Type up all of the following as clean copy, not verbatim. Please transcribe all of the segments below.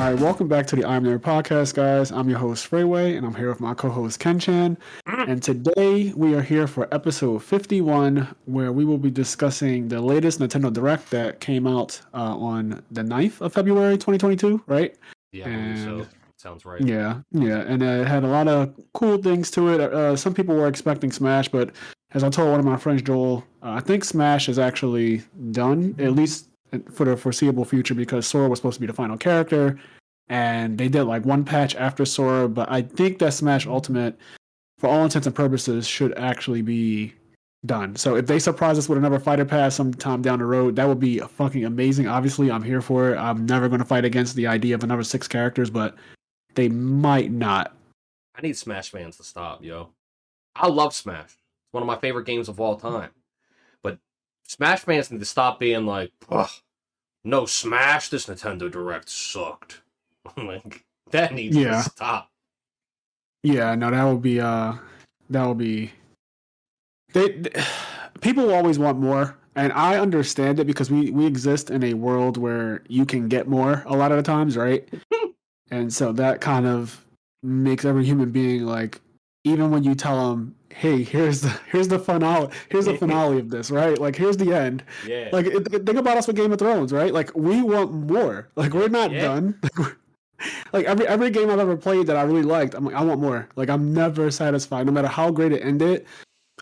All right, welcome back to the IMNerd podcast, guys. I'm your host, Freeway, and I'm here with my co-host, Ken-chan. And today we are here for episode 51, where we will be discussing the latest Nintendo Direct that came out on the 9th of February, 2022, right? Yeah, I believe so. Sounds right. Yeah, and it had a lot of cool things to it. Some people were expecting Smash, but as I told one of my friends, Joel, I think Smash is actually done, at least for the foreseeable future, because Sora was supposed to be the final character, and they did like one patch after Sora, but I think that Smash Ultimate, for all intents and purposes, should actually be done. So if they surprise us with another fighter pass sometime down the road, that would be fucking amazing. Obviously, I'm here for it. I'm never going to fight against the idea of another 6 characters, but they might not. I need Smash fans to stop, yo. I love Smash. It's one of my favorite games of all time. But Smash fans need to stop being like, ugh, no Smash, this Nintendo Direct sucked. Like, that needs to stop. Yeah, no, that would be people always want more, and I understand it because we exist in a world where you can get more a lot of the times, right? And so that kind of makes every human being like, even when you tell them, hey, here's the finale of this, right? Like, here's the end. Yeah. Like, think about us with Game of Thrones, right? Like, we want more. Like, we're not done. Like, every game I've ever played that I really liked, I'm like, I want more. Like, I'm never satisfied. No matter how great it ended,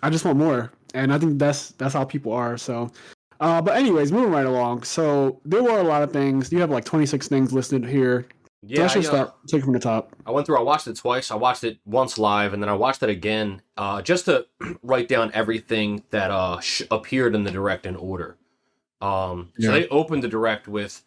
I just want more. And I think that's how people are. So, but anyways, moving right along. So there were a lot of things. You have like 26 things listed here. Yeah, so let's just start. Take it from the top. I watched it twice. I watched it once live, and then I watched it again just to write down everything that appeared in the Direct in order. So they opened the Direct with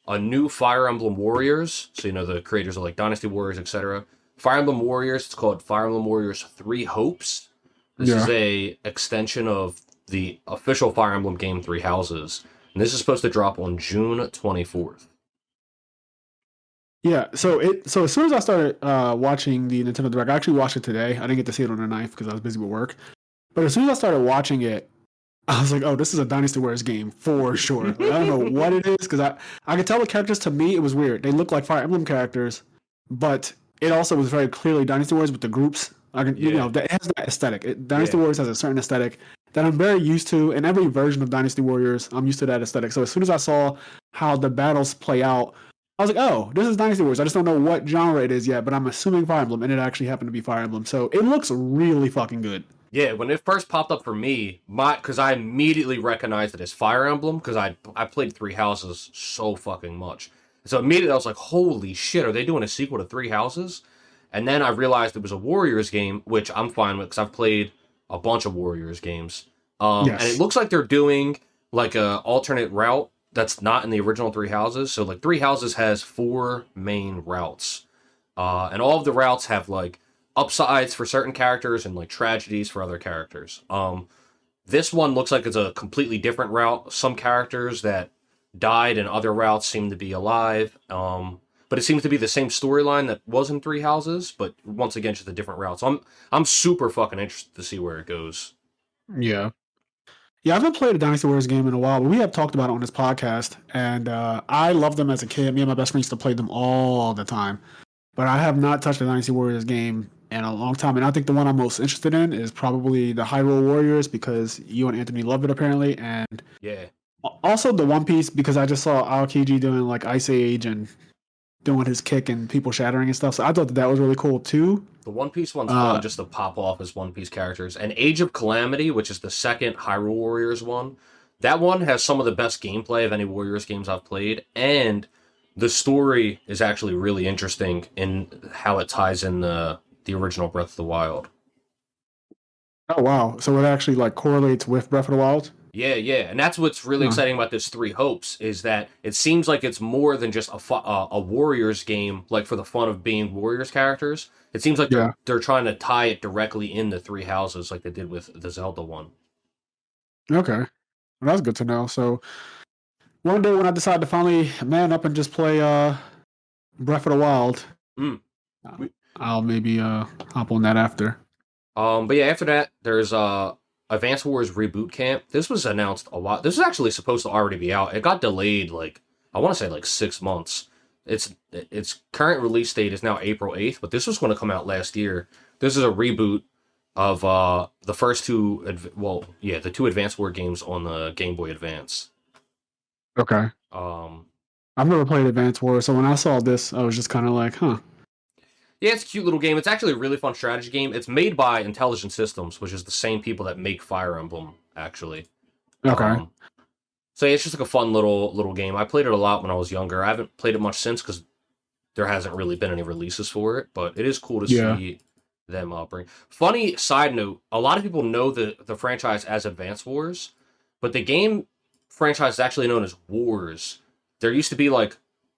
a new Fire Emblem Warriors. So, you know, the creators of like Dynasty Warriors, etc. Fire Emblem Warriors, it's called Fire Emblem Warriors 3 Hopes. This is a extension of the official Fire Emblem game, Three Houses. And this is supposed to drop on June 24th. Yeah, so as soon as I started watching the Nintendo Direct, I actually watched it today. I didn't get to see it on the 9th because I was busy with work. But as soon as I started watching it, I was like, oh, this is a Dynasty Warriors game for sure. Like, I don't know what it is, because I could tell the characters, to me, it was weird. They look like Fire Emblem characters, but it also was very clearly Dynasty Warriors with the groups. You know, it has that aesthetic. Dynasty Warriors has a certain aesthetic that I'm very used to. In every version of Dynasty Warriors, I'm used to that aesthetic. So as soon as I saw how the battles play out, I was like, oh, this is Dynasty Warriors. I just don't know what genre it is yet, but I'm assuming Fire Emblem, and it actually happened to be Fire Emblem. So it looks really fucking good. Yeah, when it first popped up for me, because I immediately recognized it as Fire Emblem, because I played Three Houses so fucking much. So immediately I was like, holy shit, are they doing a sequel to Three Houses? And then I realized it was a Warriors game, which I'm fine with, because I've played a bunch of Warriors games. And it looks like they're doing like a alternate route that's not in the original Three Houses. So like Three Houses has 4 main routes. And all of the routes have like upsides for certain characters and like tragedies for other characters. This one looks like it's a completely different route. Some characters that died in other routes seem to be alive. But it seems to be the same storyline that was in Three Houses, but once again, just a different route. So I'm super fucking interested to see where it goes. Yeah. Yeah, I haven't played a Dynasty Warriors game in a while, but we have talked about it on this podcast, and I loved them as a kid. Me and my best friend used to play them all the time. But I have not touched a Dynasty Warriors game in a long time, and I think the one I'm most interested in is probably the Hyrule Warriors, because you and Anthony love it apparently, and also the One Piece, because I just saw Aokiji doing like Ice Age and doing his kick and people shattering and stuff. So I thought that was really cool too. The One Piece one's fun just to pop off as One Piece characters. And Age of Calamity, which is the second Hyrule Warriors one, that one has some of the best gameplay of any Warriors games I've played. And the story is actually really interesting in how it ties in the original Breath of the Wild. Oh, wow. So it actually like correlates with Breath of the Wild? Yeah. And that's what's really exciting about this Three Hopes, is that it seems like it's more than just a Warriors game, like for the fun of being Warriors characters. It seems like they're trying to tie it directly into Three Houses like they did with the Zelda one. Okay. Well, that's good to know. So one day when I decide to finally man up and just play Breath of the Wild, I'll maybe hop on that after. But yeah, after that, there's Advance Wars Reboot Camp. This was announced a lot. This is actually supposed to already be out. It got delayed, like, I want to say like 6 months. its current release date is now April 8th, but this was going to come out last year. This is a reboot of the first two, the two Advance War games on the Game Boy Advance. Okay. I've never played Advance War, so when I saw this, I was just kind of like, huh. Yeah, it's a cute little game. It's actually a really fun strategy game. It's made by Intelligent Systems, which is the same people that make Fire Emblem, actually. Okay. So yeah, it's just like a fun little game. I played it a lot when I was younger. I haven't played it much since because there hasn't really been any releases for it, but it is cool to see them bring. Funny side note, a lot of people know the franchise as Advance Wars, but the game franchise is actually known as Wars. There used to be like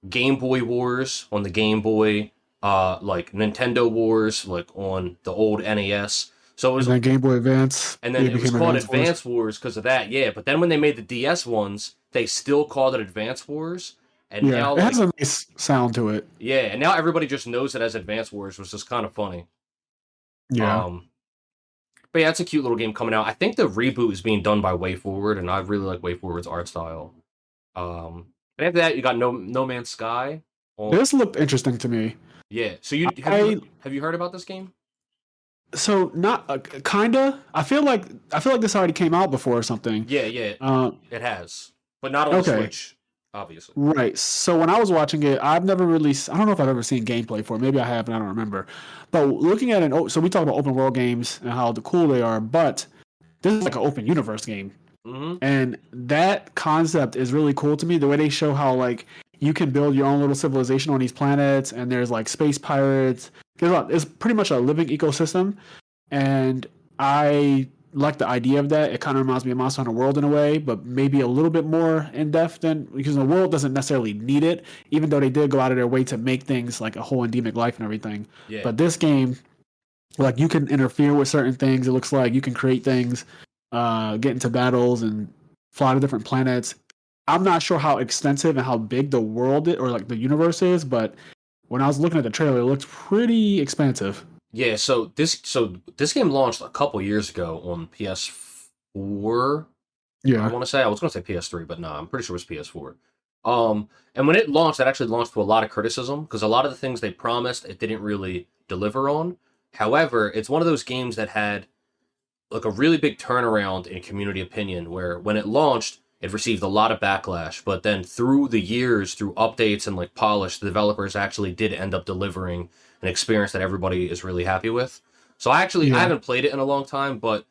Game Boy Wars on the Game Boy, like Nintendo Wars, like on the old NES. So it was, and then Game Boy Advance. And then it was called Advance Wars because of that, yeah. But then when they made the DS ones, they still called it Advance Wars. And now it has a nice sound to it. Yeah, and now everybody just knows it as Advance Wars, which is kind of funny. Yeah. But yeah, it's a cute little game coming out. I think the reboot is being done by WayForward, and I really like WayForward's art style. And after that, you got No Man's Sky. This looked interesting to me. Yeah. So have you heard about this game? So not kinda. I feel like this already came out before or something. Yeah. It has, but not on the Switch, obviously. Right. So when I was watching it, I don't know if I've ever seen gameplay for it. Maybe I have, and I don't remember. But looking at so we talk about open world games and how cool they are, but this is like an open universe game, and that concept is really cool to me. The way they show how like you can build your own little civilization on these planets, and there's like space pirates. It's pretty much a living ecosystem, and I like the idea of that. It kind of reminds me of Monster Hunter World in a way, but maybe a little bit more in depth because the world doesn't necessarily need it, even though they did go out of their way to make things like a whole endemic life and everything. Yeah. But this game, like you can interfere with certain things. It looks like you can create things, get into battles, and fly to different planets. I'm not sure how extensive and how big the world or like the universe is, but when I was looking at the trailer, it looked pretty expansive. Yeah, so this game launched a couple years ago on PS4. Yeah, I was going to say PS3, but no, I'm pretty sure it was PS4. And when it launched, it actually launched to a lot of criticism because a lot of the things they promised it didn't really deliver on. However, it's one of those games that had like a really big turnaround in community opinion, where when it launched, it received a lot of backlash, but then through the years, through updates and like polish, the developers actually did end up delivering an experience that everybody is really happy with. So I haven't played it in a long time, but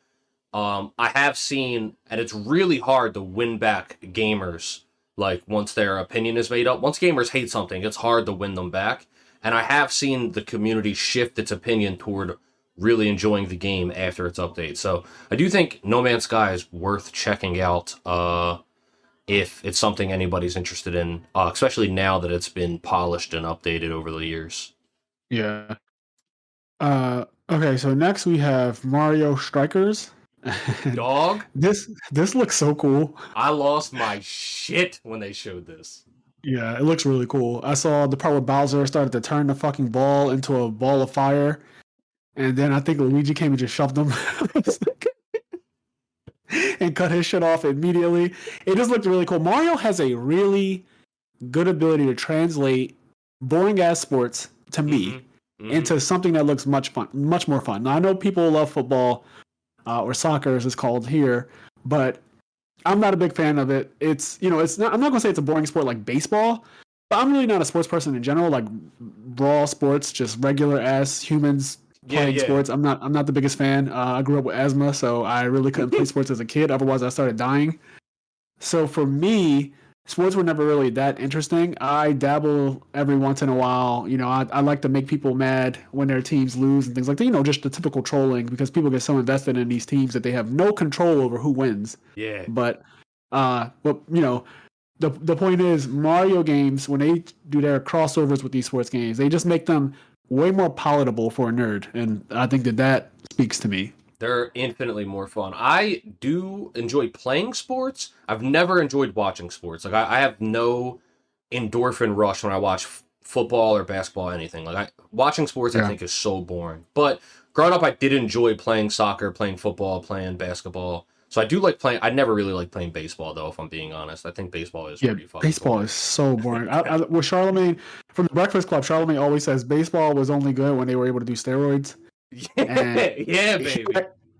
I have seen, and it's really hard to win back gamers. Like once their opinion is made up, once gamers hate something, it's hard to win them back. And I have seen the community shift its opinion toward really enjoying the game after its update. So I do think No Man's Sky is worth checking out if it's something anybody's interested in, especially now that it's been polished and updated over the years. Yeah. Okay, so next we have Mario Strikers. Dog. This looks so cool. I lost my shit when they showed this. Yeah, it looks really cool. I saw the part where Bowser started to turn the fucking ball into a ball of fire. And then I think Luigi came and just shoved him and cut his shit off immediately. It just looked really cool. Mario has a really good ability to translate boring ass sports to me into something that looks much more fun. Now I know people love football or soccer as it's called here, but I'm not a big fan of it. It's not. I'm not gonna say it's a boring sport like baseball, but I'm really not a sports person in general. Like raw sports, just regular ass humans playing sports. I'm not the biggest fan. I grew up with asthma, so I really couldn't play sports as a kid. Otherwise, I started dying. So for me, sports were never really that interesting. I dabble every once in a while. I like to make people mad when their teams lose and things like that. Just the typical trolling because people get so invested in these teams that they have no control over who wins. Yeah. But the point is Mario games, when they do their crossovers with these sports games, they just make them way more palatable for a nerd, and I think that speaks to me. They're infinitely more fun. I do enjoy playing sports. I've never enjoyed watching sports. Like I have no endorphin rush when I watch football or basketball or anything. Like watching sports, I think is so boring. But growing up, I did enjoy playing soccer, playing football, playing basketball. So I do like playing. I never really like playing baseball though, if I'm being honest. I think baseball is Yeah, pretty fucking baseball boring. is so boring. With Charlemagne from the Breakfast Club, Charlemagne always says baseball was only good when they were able to do steroids. And Yeah, baby.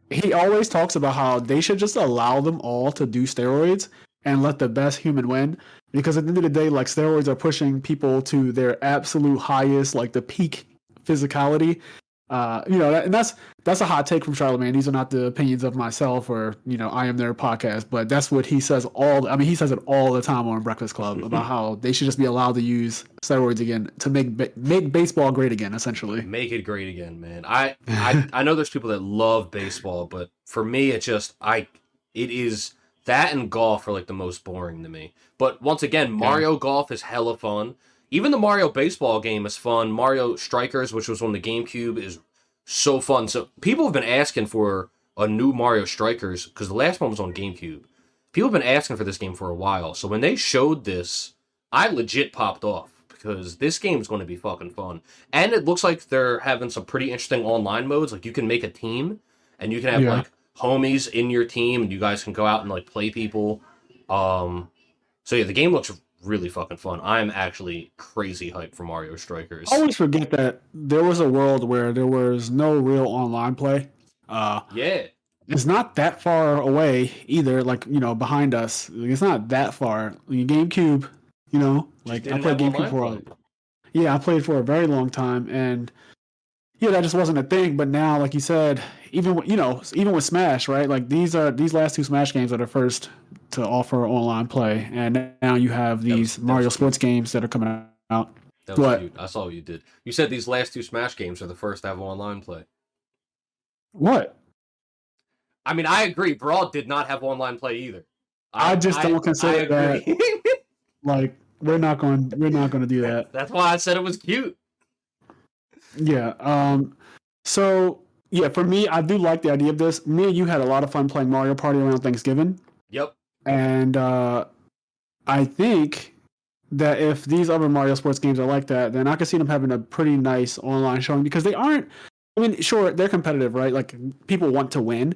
he always talks about how they should just allow them all to do steroids and let the best human win. Because at the end of the day, like steroids are pushing people to their absolute highest, like the peak physicality. And that's a hot take from Charlemagne. These are not the opinions of myself or IMNerd podcast, but that's what he says he says it all the time on Breakfast Club about how they should just be allowed to use steroids again to make baseball great again, essentially. Make it great again, man. I know there's people that love baseball, but for me, it is that and golf are like the most boring to me. But once again, Mario Golf is hella fun. Even the Mario baseball game is fun. Mario Strikers, which was on the GameCube, is so fun. So people have been asking for a new Mario Strikers because the last one was on GameCube. People have been asking for this game for a while. So when they showed this, I legit popped off because this game's going to be fucking fun. And it looks like they're having some pretty interesting online modes. Like you can make a team and you can have like homies in your team and you guys can go out and like play people. So yeah, the game looks really fucking fun. I'm actually crazy hyped for Mario Strikers. I always forget that there was a world where there was no real online play. Yeah. It's not that far away either, like, behind us. It's not that far. GameCube, like I played GameCube I played for a very long time, and that just wasn't a thing. But now, like you said, even with Smash, right? Like these last two Smash games are the first to offer online play, and now you have these Mario sports games that are coming out. That was cute. I saw what you did. You said these last two Smash games are the first to have online play. What? I mean, I agree. Brawl did not have online play either. I just don't consider that. Like we're not going to do that. That's why I said it was cute. Yeah. So yeah, for me, I do like the idea of this. Me and you had a lot of fun playing Mario Party around Thanksgiving. Yep. And I think that if these other Mario sports games are like that, then I could see them having a pretty nice online showing because they aren't. I mean, sure, they're competitive, right? Like people want to win,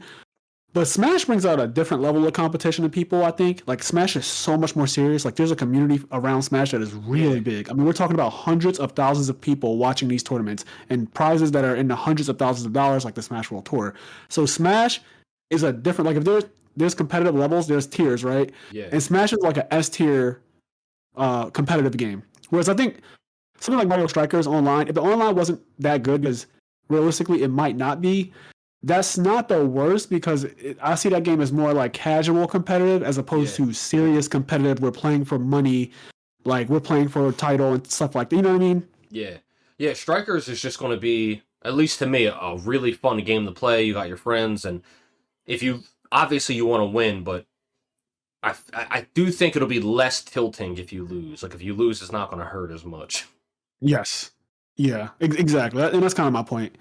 but Smash brings out a different level of competition to people. I think like Smash is so much more serious. Like there's a community around Smash that is really big. I mean, we're talking about hundreds of thousands of people watching these tournaments and prizes that are in the hundreds of thousands of dollars, like the Smash World Tour. So Smash is a different. Like if there's competitive levels, there's tiers, right? Yeah. And Smash is like a S tier competitive game. Whereas I think something like Mario Strikers online, if the online wasn't that good, because realistically it might not be, that's not the worst because I see that game as more like casual competitive as opposed to serious competitive. We're playing for money, like we're playing for a title and stuff like that. You know what I mean? Yeah. Yeah, Strikers is just going to be, at least to me, a really fun game to play. You got your friends, and if you, obviously you want to win, but I do think it'll be less tilting if you lose. Like if you lose, it's not going to hurt as much. Yes. Yeah, exactly. And that's kind of my point.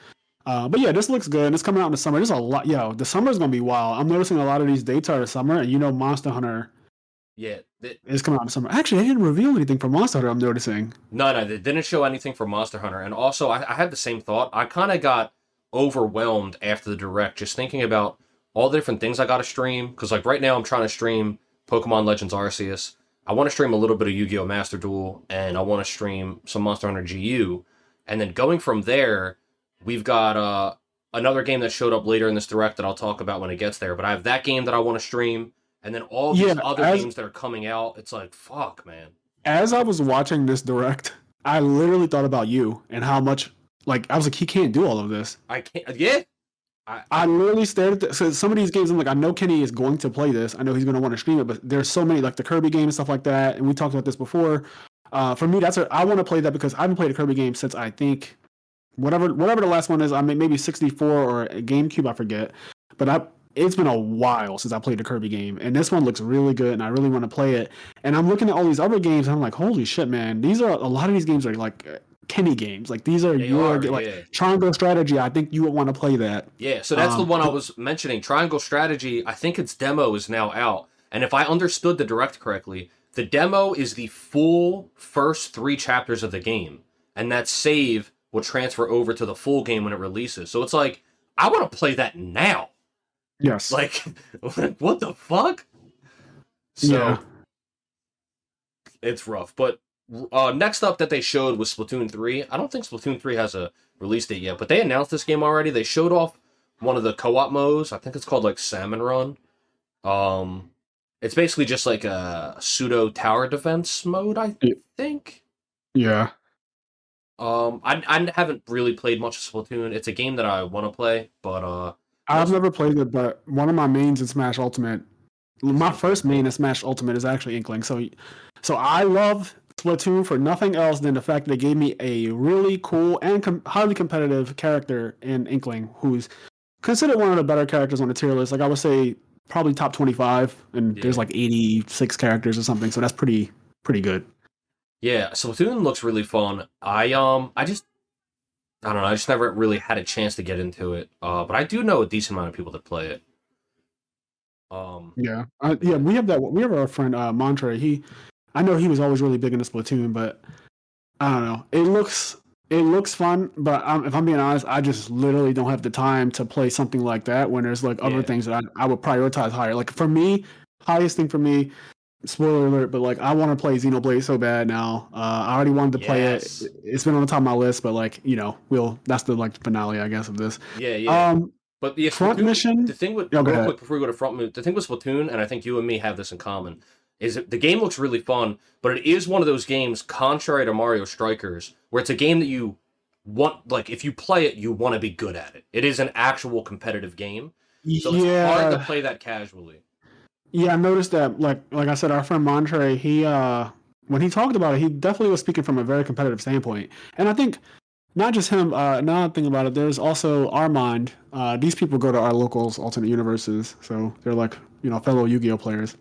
But yeah, this looks good. And it's coming out in the summer. There's a lot. The summer is going to be wild. I'm noticing a lot of these dates are the summer. And Monster Hunter is coming out in the summer. Actually, they didn't reveal anything for Monster Hunter, I'm noticing. No, they didn't show anything for Monster Hunter. And also, I had the same thought. I kind of got overwhelmed after the Direct just thinking about all the different things I got to stream. Because like right now, I'm trying to stream Pokemon Legends Arceus. I want to stream a little bit of Yu-Gi-Oh! Master Duel. And I want to stream some Monster Hunter GU. And then going from there, we've got another game that showed up later in this Direct that I'll talk about when it gets there. But I have that game that I want to stream, and then all these other games that are coming out. It's like, fuck, man. As I was watching this Direct, I literally thought about you and how much, like, I was like, he can't do all of this. I can't, yeah. I literally stared at so some of these games, I'm like, I know Kenny is going to play this. I know he's going to want to stream it, but there's so many, like the Kirby game and stuff like that. And we talked about this before. For me, I want to play that because I haven't played a Kirby game since I think whatever the last one is. I mean, maybe 64 or a GameCube, I forget. But it's been a while since I played the Kirby game, and this one looks really good, and I really want to play it. And I'm looking at all these other games, and I'm like, holy shit, man! A lot of these games are like Kenny games. Like these are Triangle Strategy. I think you would want to play that. Yeah, so that's the one I was mentioning. Triangle Strategy. I think its demo is now out, and if I understood the Direct correctly, the demo is the full first 3 chapters of the game, and that save will transfer over to the full game when it releases. So it's like, I want to play that now. Yes. Like, what the fuck? Yeah. So it's rough. But next up that they showed was Splatoon 3. I don't think Splatoon 3 has a release date yet, but they announced this game already. They showed off one of the co-op modes. I think it's called like Salmon Run. It's basically just like a pseudo tower defense mode, I think. Yeah. I haven't really played much of Splatoon. It's a game that I want to play, but I've never played it, but one of my mains in Smash Ultimate, my first main in Smash Ultimate is actually Inkling. So I love Splatoon for nothing else than the fact that they gave me a really cool and highly competitive character in Inkling, who's considered one of the better characters on the tier list. Like I would say, probably top 25, and there's like 86 characters or something. So that's pretty good. Yeah, Splatoon looks really fun. I don't know. I just never really had a chance to get into it. But I do know a decent amount of people that play it. Yeah, we have that. We have our friend Montre. I know he was always really big into Splatoon, but I don't know. It looks fun, but if I'm being honest, I just literally don't have the time to play something like that when there's like other things that I would prioritize higher. Like for me, highest thing for me. Spoiler alert, but like I want to play Xenoblade so bad now. I already wanted to play it. It's been on the top of my list, but like that's the like finale, I guess, of this. Yeah. But yeah, front Splatoon, mission. The thing with real quick before we go to front mission, the thing with Splatoon, and I think you and me have this in common, is that the game looks really fun, but it is one of those games, contrary to Mario Strikers, where it's a game that you want, like if you play it, you want to be good at it. It is an actual competitive game, so it's hard to play that casually. Yeah, I noticed that. Like I said, our friend Montre, he when he talked about it, he definitely was speaking from a very competitive standpoint. And I think not just him. Now I'm thinking about it, there's also Armand. These people go to our locals alternate universes, so they're like fellow Yu-Gi-Oh players.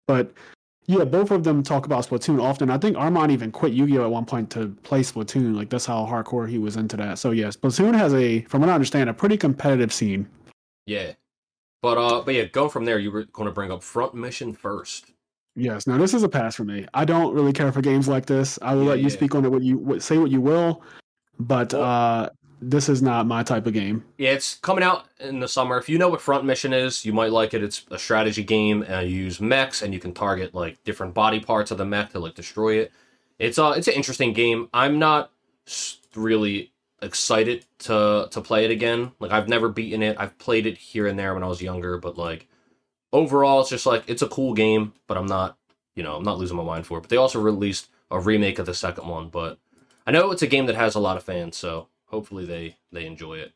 But yeah, both of them talk about Splatoon often. I think Armand even quit Yu-Gi-Oh at one point to play Splatoon. Like that's how hardcore he was into that. So yeah, Splatoon has from what I understand, a pretty competitive scene. Yeah. But yeah, going from there, you were going to bring up front mission first. Yes. Now this is a pass for me. I don't really care for games like this. I will let you speak on it. Say what you will, but this is not my type of game. Yeah, it's coming out in the summer. If you know what front mission is, you might like it. It's a strategy game, and you use mechs, and you can target like different body parts of the mech to like destroy it. It's an interesting game. I'm not really excited to play it again. Like I've never beaten it. I've played it here and there when I was younger, but like overall it's just like it's a cool game, but I'm not losing my mind for it. But they also released a remake of the second one, but I know it's a game that has a lot of fans, so hopefully they enjoy it.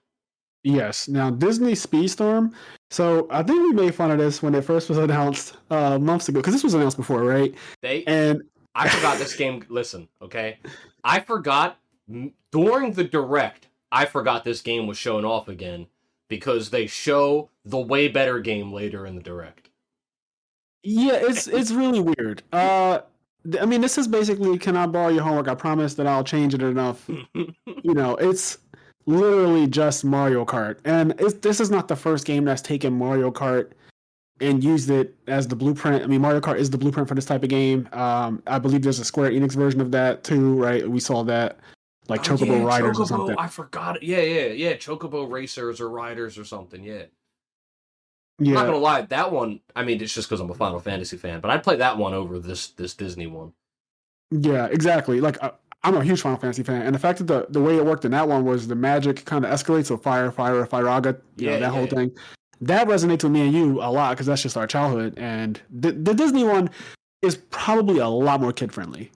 Yes. Now Disney Speedstorm. So I think we made fun of this when it first was announced months ago, because this was announced before, right? I forgot this game. Listen, okay, I forgot. During the Direct, I forgot this game was shown off again because they show the way better game later in the Direct. Yeah, it's really weird. I mean, this is basically, can I borrow your homework? I promise that I'll change it enough. It's literally just Mario Kart. And this is not the first game that's taken Mario Kart and used it as the blueprint. I mean, Mario Kart is the blueprint for this type of game. I believe there's a Square Enix version of that too, right? We saw that. Like Chocobo Riders or something. I forgot it. Yeah. Chocobo Racers or Riders or something, yeah. I'm not gonna lie, that one, I mean, it's just because I'm a Final Fantasy fan, but I'd play that one over this Disney one. Yeah, exactly. Like, I'm a huge Final Fantasy fan, and the fact that the way it worked in that one was the magic kind of escalates, so Firaga, whole thing. That resonates with me and you a lot, because that's just our childhood, and the Disney one is probably a lot more kid-friendly.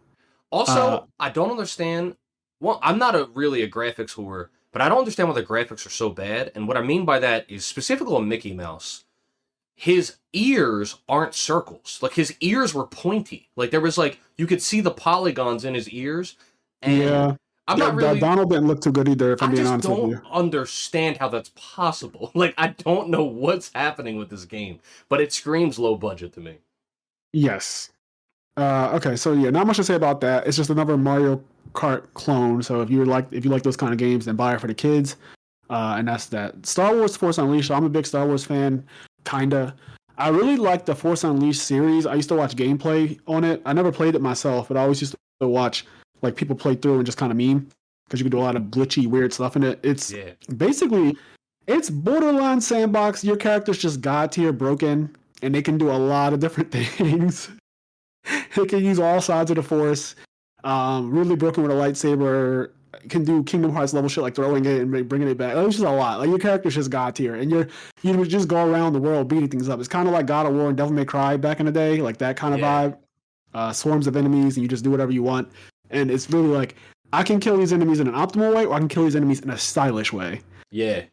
Also, I don't understand. Well, I'm not really a graphics whore, but I don't understand why the graphics are so bad. And what I mean by that is specifically on Mickey Mouse, his ears aren't circles. Like his ears were pointy. Like there was like you could see the polygons in his ears. And I'm not really. Donald didn't look too good either. If I'm being honest with you, I just don't understand how that's possible. Like I don't know what's happening with this game, but it screams low budget to me. Yes. Okay, so yeah, not much to say about that. It's just another Mario Kart clone. So if you like those kind of games, then buy it for the kids. And that's that. Star Wars Force Unleashed. I'm a big Star Wars fan. Kinda. I really like the Force Unleashed series. I used to watch gameplay on it. I never played it myself, but I always used to watch like people play through and just kind of meme, because you can do a lot of glitchy, weird stuff in it. It's basically It's borderline sandbox. Your character's just god tier broken, and they can do a lot of different things. They can use all sides of the force. Really broken with a lightsaber. Can do Kingdom Hearts level shit like throwing it and bringing it back. It's just a lot. Like your character's just god tier, and you would just go around the world beating things up. It's kind of like God of War and Devil May Cry back in the day, like that kind of vibe. Swarms of enemies, and you just do whatever you want. And it's really like I can kill these enemies in an optimal way, or I can kill these enemies in a stylish way. Yeah.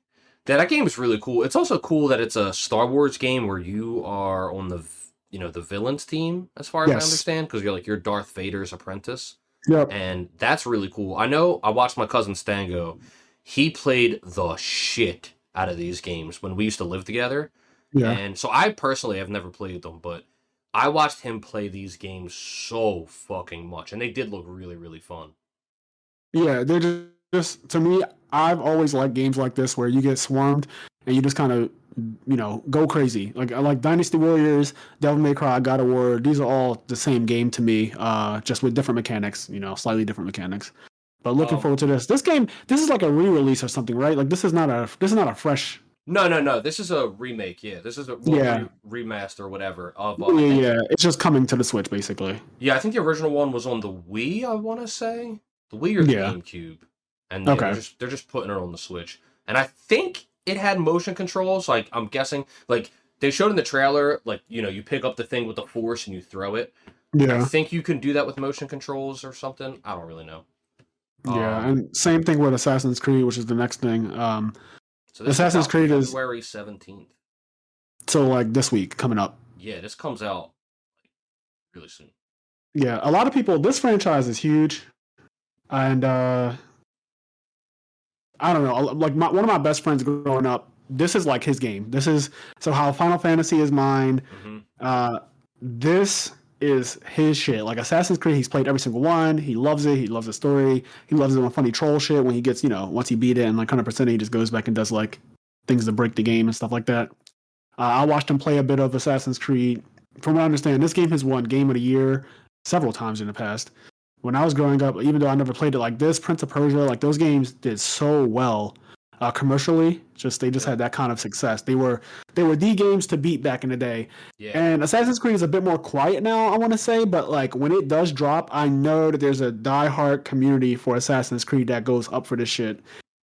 That game is really cool. It's also cool that it's a Star Wars game where you are on the the villains team, as far as I understand, because you're Darth Vader's apprentice. Yep. And that's really cool. I know I watched my cousin Stango. He played the shit out of these games when we used to live together. Yeah. And so I personally have never played them, but I watched him play these games so fucking much, and they did look really, really fun. Yeah, they're just to me, I've always liked games like this where you get swarmed and you just kind of go crazy. Like I like Dynasty Warriors, Devil May Cry, God of War. These are all the same game to me, just with different mechanics. Slightly different mechanics. But looking forward to this. This game, this is like a re-release or something, right? Like this is not a fresh. No. This is a remake. Yeah, this is a remaster or whatever of. Yeah. It's just coming to the Switch, basically. Yeah, I think the original one was on the Wii. I want to say the Wii or the GameCube, and they're just putting it on the Switch. And I think it had motion controls. Like I'm guessing, like they showed in the trailer, like you pick up the thing with the force and you throw it. Yeah, I think you can do that with motion controls or something. I don't really know. Yeah, and same thing with Assassin's Creed, which is the next thing. So this Assassin's Creed is February 17th. So like this week coming up. Yeah, this comes out really soon. Yeah, a lot of people. This franchise is huge, and I don't know. Like one of my best friends growing up, this is like his game. This is how Final Fantasy is mine. Mm-hmm. This is his shit. Like Assassin's Creed, he's played every single one. He loves it. He loves the story. He loves it on funny troll shit when he gets, once he beat it and like 100%, he just goes back and does like things to break the game and stuff like that. I watched him play a bit of Assassin's Creed. From what I understand, this game has won Game of the Year several times in the past. When I was growing up, even though I never played it like this, Prince of Persia, like those games did so well commercially. They just had that kind of success. They were the games to beat back in the day. Yeah. And Assassin's Creed is a bit more quiet now, I want to say, but like when it does drop, I know that there's a diehard community for Assassin's Creed that goes up for this shit.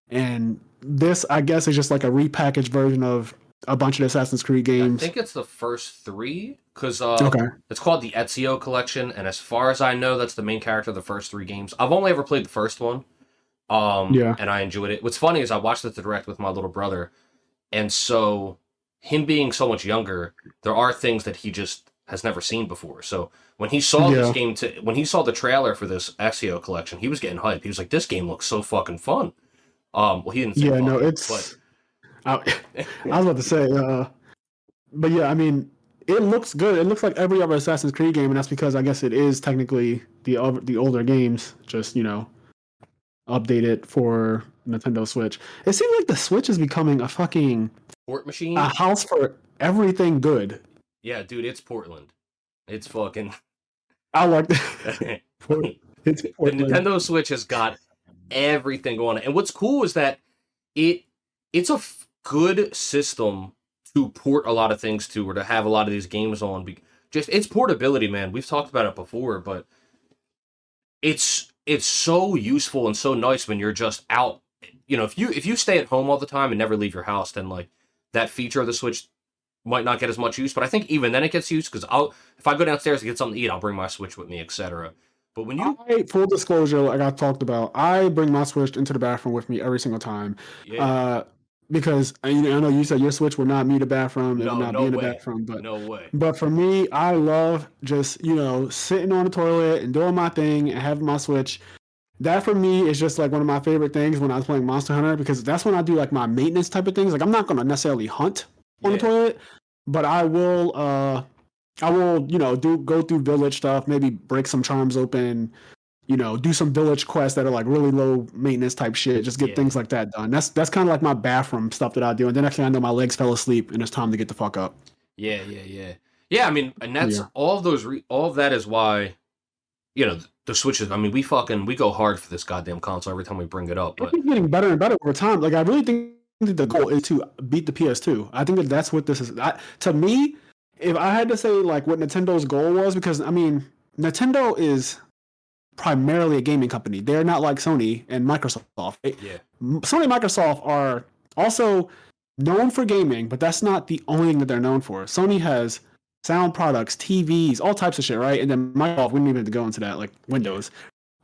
And this, I guess, is just like a repackaged version of a bunch of Assassin's Creed games. I think it's the first three, because it's called the Ezio Collection, and as far as I know, that's the main character of the first three games. I've only ever played the first one, and I enjoyed it. What's funny is I watched the direct with my little brother, and so him being so much younger, there are things that he just has never seen before. So when he saw this game, when he saw the trailer for this Ezio Collection, he was getting hyped. He was like, "This game looks so fucking fun." Well, he didn't say fun, but... I was about to say, but yeah, I mean, it looks good. It looks like every other Assassin's Creed game, and that's because I guess it is technically the older games, just updated for Nintendo Switch. It seems like the Switch is becoming a fucking port machine, a house for everything good. Yeah, dude, it's Portland. It's fucking. I like that. It's Portland. The Nintendo Switch has got everything going on, and what's cool is that it's a good system to port a lot of things to, or to have a lot of these games on. Just its portability, man. We've talked about it before, but it's so useful and so nice when you're just out. If you stay at home all the time and never leave your house, then like that feature of the Switch might not get as much use. But I think even then it gets used, because if I go downstairs to get something to eat, I'll bring my Switch with me, etc. But when full disclosure, like I talked about, I bring my Switch into the bathroom with me every single time. Yeah. Because I know you said your Switch will not meet a bathroom, it will not be in the bathroom, but no way. But for me, I love just sitting on the toilet and doing my thing and having my Switch. That for me is just like one of my favorite things when I was playing Monster Hunter, because that's when I do like my maintenance type of things. Like I'm not going to necessarily hunt on the toilet, but I will go through village stuff, maybe break some charms open. Do some village quests that are like really low maintenance type shit. Just get things like that done. That's kind of like my bathroom stuff that I do. And then next thing I know, my legs fell asleep and it's time to get the fuck up. Yeah. I mean, and that's all of those. All of that is why, the Switches. I mean, we go hard for this goddamn console every time we bring it up. But it's getting better and better over time. Like I really think think the goal is to beat the PS2. I think that that's what this is. To me, if I had to say like what Nintendo's goal was, because I mean, Nintendo is primarily a gaming company. They're not like Sony and Microsoft. Yeah. Sony and Microsoft are also known for gaming, but that's not the only thing that they're known for. Sony has sound products, TVs, all types of shit, right? And then Microsoft, we didn't even have to go into that, like Windows.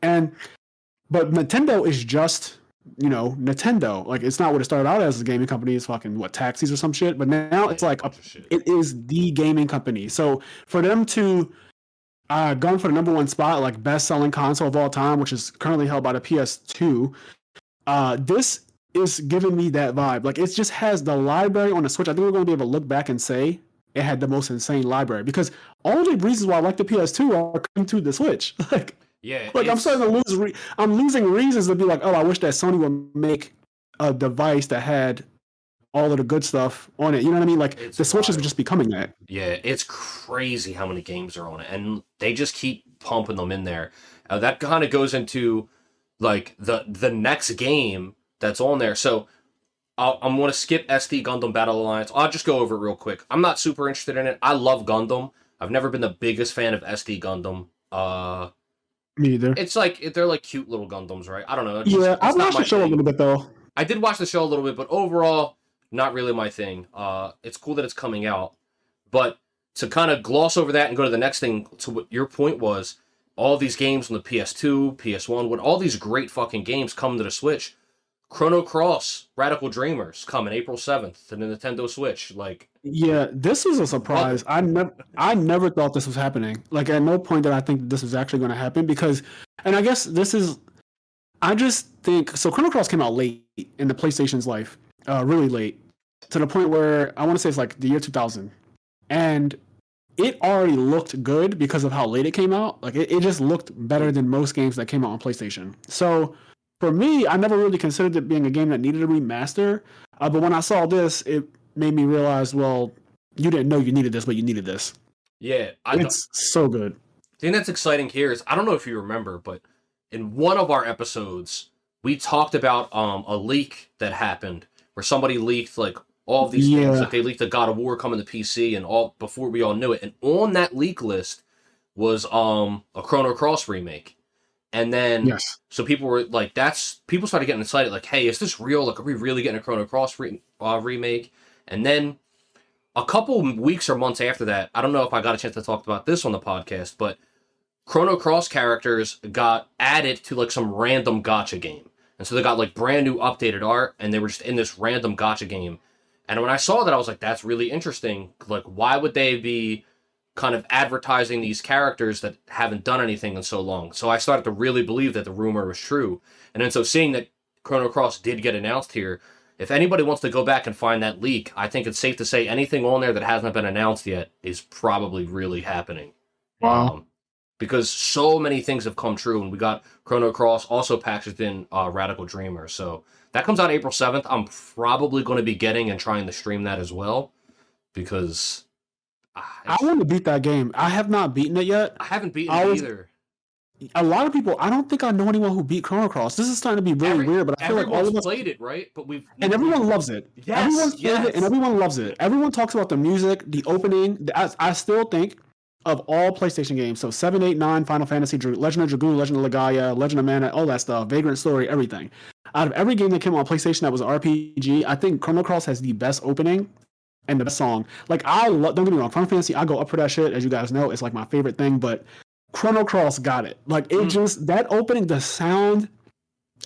But Nintendo is just, Nintendo. Like, it's not what it started out as a gaming company. It's fucking, taxis or some shit. But now it's like, it is the gaming company. So for them to gone for the number one spot, like best-selling console of all time, which is currently held by the PS2, this is giving me that vibe. Like, it just has the library on the Switch. I think we're going to be able to look back and say it had the most insane library, because all the reasons why I like the PS2 are coming to the Switch. I'm starting to lose. I'm losing reasons to be like, oh, I wish that Sony would make a device that had all of the good stuff on it. You know what I mean? Like, the Switch is just becoming that. Yeah, it's crazy how many games are on it, and they just keep pumping them in there. That kind of goes into like the next game that's on there. So I'm going to skip SD Gundam Battle Alliance. I'll just go over it real quick. I'm not super interested in it. I love Gundam. I've never been the biggest fan of SD Gundam. Me either. It's like they're like cute little Gundams, right? I don't know. I watched the show a little bit though. I did watch the show a little bit, but overall, not really my thing. It's cool that it's coming out, but to kind of gloss over that and go to the next thing, to what your point was, all these games on the PS2, PS1, when all these great fucking games come to the Switch, Chrono Cross, Radical Dreamers coming April 7th to the Nintendo Switch. Yeah, this was a surprise. I never thought this was happening. Like, at no point did I think this was actually going to happen, because, and I guess I just think, so Chrono Cross came out late in the PlayStation's life, really late, to the point where I want to say it's like the year 2000. And it already looked good because of how late it came out. Like, it just looked better than most games that came out on PlayStation. So for me, I never really considered it being a game that needed a remaster. But when I saw this, it made me realize, well, you didn't know you needed this, but you needed this. Yeah. It's so good. The thing that's exciting here is, I don't know if you remember, but in one of our episodes, we talked about a leak that happened where somebody leaked like all of these things. Like, they leaked the God of War coming to PC and all before we all knew it. And on that leak list was a Chrono Cross remake. And then, so people were like, people started getting excited, like, hey, is this real? Like, are we really getting a Chrono Cross remake? And then a couple weeks or months after that, I don't know if I got a chance to talk about this on the podcast, but Chrono Cross characters got added to like some random gacha game. And so they got like brand new updated art, and they were just in this random gacha game. And when I saw that, I was like, that's really interesting. Like, why would they be kind of advertising these characters that haven't done anything in so long? So I started to really believe that the rumor was true. And then so seeing that Chrono Cross did get announced here, if anybody wants to go back and find that leak, I think it's safe to say anything on there that hasn't been announced yet is probably really happening. Wow. Because so many things have come true, and we got Chrono Cross also packaged in Radical Dreamer. So that comes out April 7th. I'm probably going to be getting and trying to stream that as well, because I want to beat that game. I have not beaten it yet. I haven't beaten it either. A lot of people, I don't think I know anyone who beat Chrono Cross. This is starting to be really weird, but I feel like all of us played it, right? But and everyone loves it. Yes, everyone's played it, and everyone loves it. Everyone talks about the music, the opening. I still think of all PlayStation games, so 7, 8, 9, Final Fantasy, Legend of Dragoon, Legend of Legaia, Legend of Mana, all that stuff, Vagrant Story, everything. Out of every game that came on PlayStation that was an RPG, I think Chrono Cross has the best opening and the best song. Like, don't get me wrong, Final Fantasy, I go up for that shit, as you guys know, it's like my favorite thing, but Chrono Cross got it. Like, it just, that opening, the sound,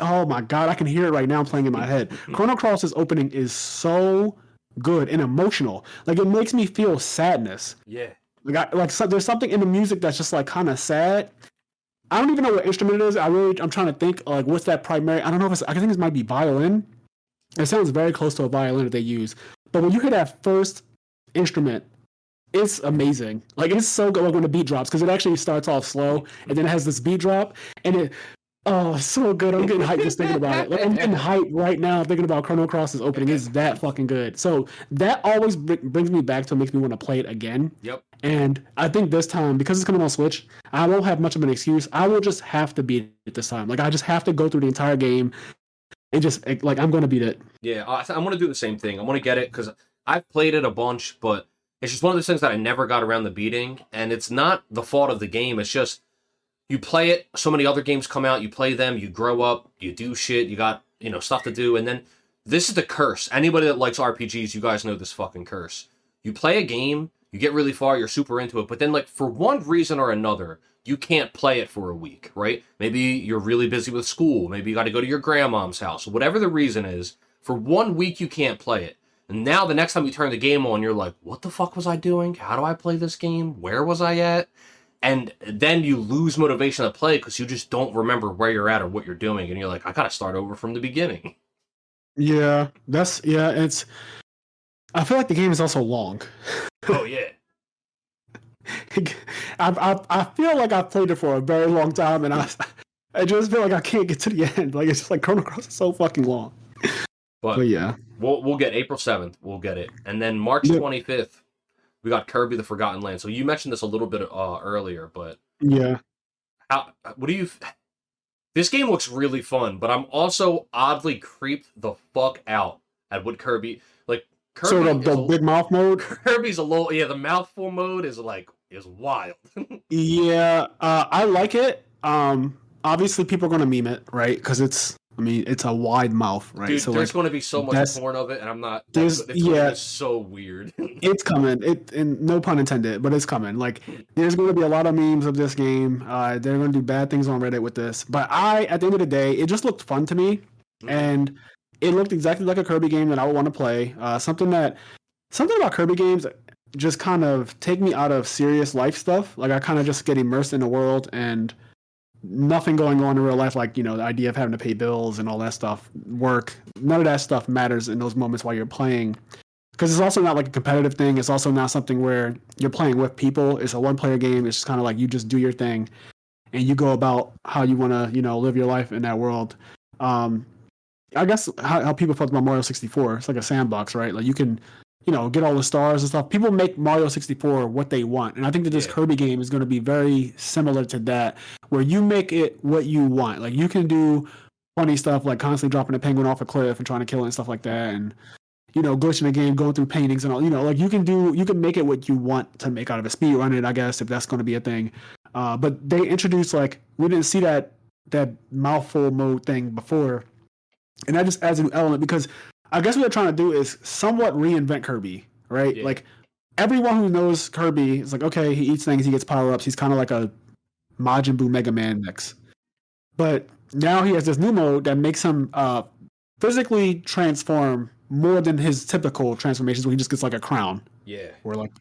oh my god, I can hear it right now playing in my head. Chrono Cross's opening is so good and emotional. Like, it makes me feel sadness. Yeah. So there's something in the music that's just like kind of sad. I don't even know what instrument it is. I'm trying to think, like, what's that primary? I don't know if I think it might be violin. It sounds very close to a violin that they use. But when you hear that first instrument, it's amazing. Like, it's so good when the beat drops, because it actually starts off slow and then it has this beat drop, and it, oh, so good. I'm getting hyped just thinking about it. Like, I'm getting hyped right now thinking about Chrono Cross's opening. It's that fucking good. So that always brings me back to it, makes me want to play it again. Yep. And I think this time, because it's coming on Switch, I won't have much of an excuse. I will just have to beat it this time. Like, I just have to go through the entire game, like I'm gonna beat it. Yeah, I'm gonna do the same thing. I'm gonna get it because I've played it a bunch, but it's just one of those things that I never got around to beating, and it's not the fault of the game. It's just you play it. So many other games come out. You play them. You grow up. You do shit. You got stuff to do, and then this is the curse. Anybody that likes RPGs, you guys know this fucking curse. You play a game. You get really far. You're super into it, but then like for one reason or another, you can't play it for a week, right? Maybe you're really busy with school. Maybe you got to go to your grandmom's house. Whatever the reason is, for 1 week you can't play it. And now the next time you turn the game on, you're like, what the fuck was I doing? How do I play this game? Where was I at? And then you lose motivation to play because you just don't remember where you're at or what you're doing. And you're like, I got to start over from the beginning. Yeah, it's... I feel like the game is also long. Oh, yeah. I feel like I've played it for a very long time, and I just feel like I can't get to the end. Like, it's just like Chrono Cross is so fucking long. But yeah. We'll get April 7th. We'll get it. And then March 25th, we got Kirby the Forgotten Land. So you mentioned this a little bit earlier, but... Yeah. What do you... This game looks really fun, but I'm also oddly creeped the fuck out at what Kirby... Like, Kirby so the big mouth mode? Kirby's a little... Yeah, the mouthful mode is wild. Yeah, I like it. Obviously people are going to meme it, right? Because it's a wide mouth, right? Dude, so there's going to be so much porn of it, and I'm not... It's going to be so weird. It's coming. And no pun intended, but it's coming. Like, there's going to be a lot of memes of this game. They're going to do bad things on Reddit with this. But at the end of the day, it just looked fun to me. Mm-hmm. And it looked exactly like a Kirby game that I would want to play. Something about Kirby games just kind of take me out of serious life stuff. Like, I kind of just get immersed in the world and nothing going on in real life, like, the idea of having to pay bills and all that stuff, work. None of that stuff matters in those moments while you're playing. Because it's also not like a competitive thing. It's also not something where you're playing with people. It's a one-player game. It's just kind of like you just do your thing and you go about how you want to, live your life in that world. I guess how people felt about Mario 64. It's like a sandbox, right? Like you can, get all the stars and stuff. People make Mario 64 what they want. And I think that this Kirby game is going to be very similar to that, where you make it what you want. Like you can do funny stuff like constantly dropping a penguin off a cliff and trying to kill it and stuff like that. And, glitching the game, going through paintings and all, like you can make it what you want to make out of it. Speed run it, I guess, if that's going to be a thing. But they introduced, like, we didn't see that mouthful mode thing before. And that just adds a new element because I guess what they're trying to do is somewhat reinvent Kirby, right? Yeah. Like, everyone who knows Kirby is like, okay, he eats things, he gets power-ups, he's kind of like a Majin Buu Mega Man mix. But now he has this new mode that makes him physically transform more than his typical transformations where he just gets like a crown. Yeah. Or like,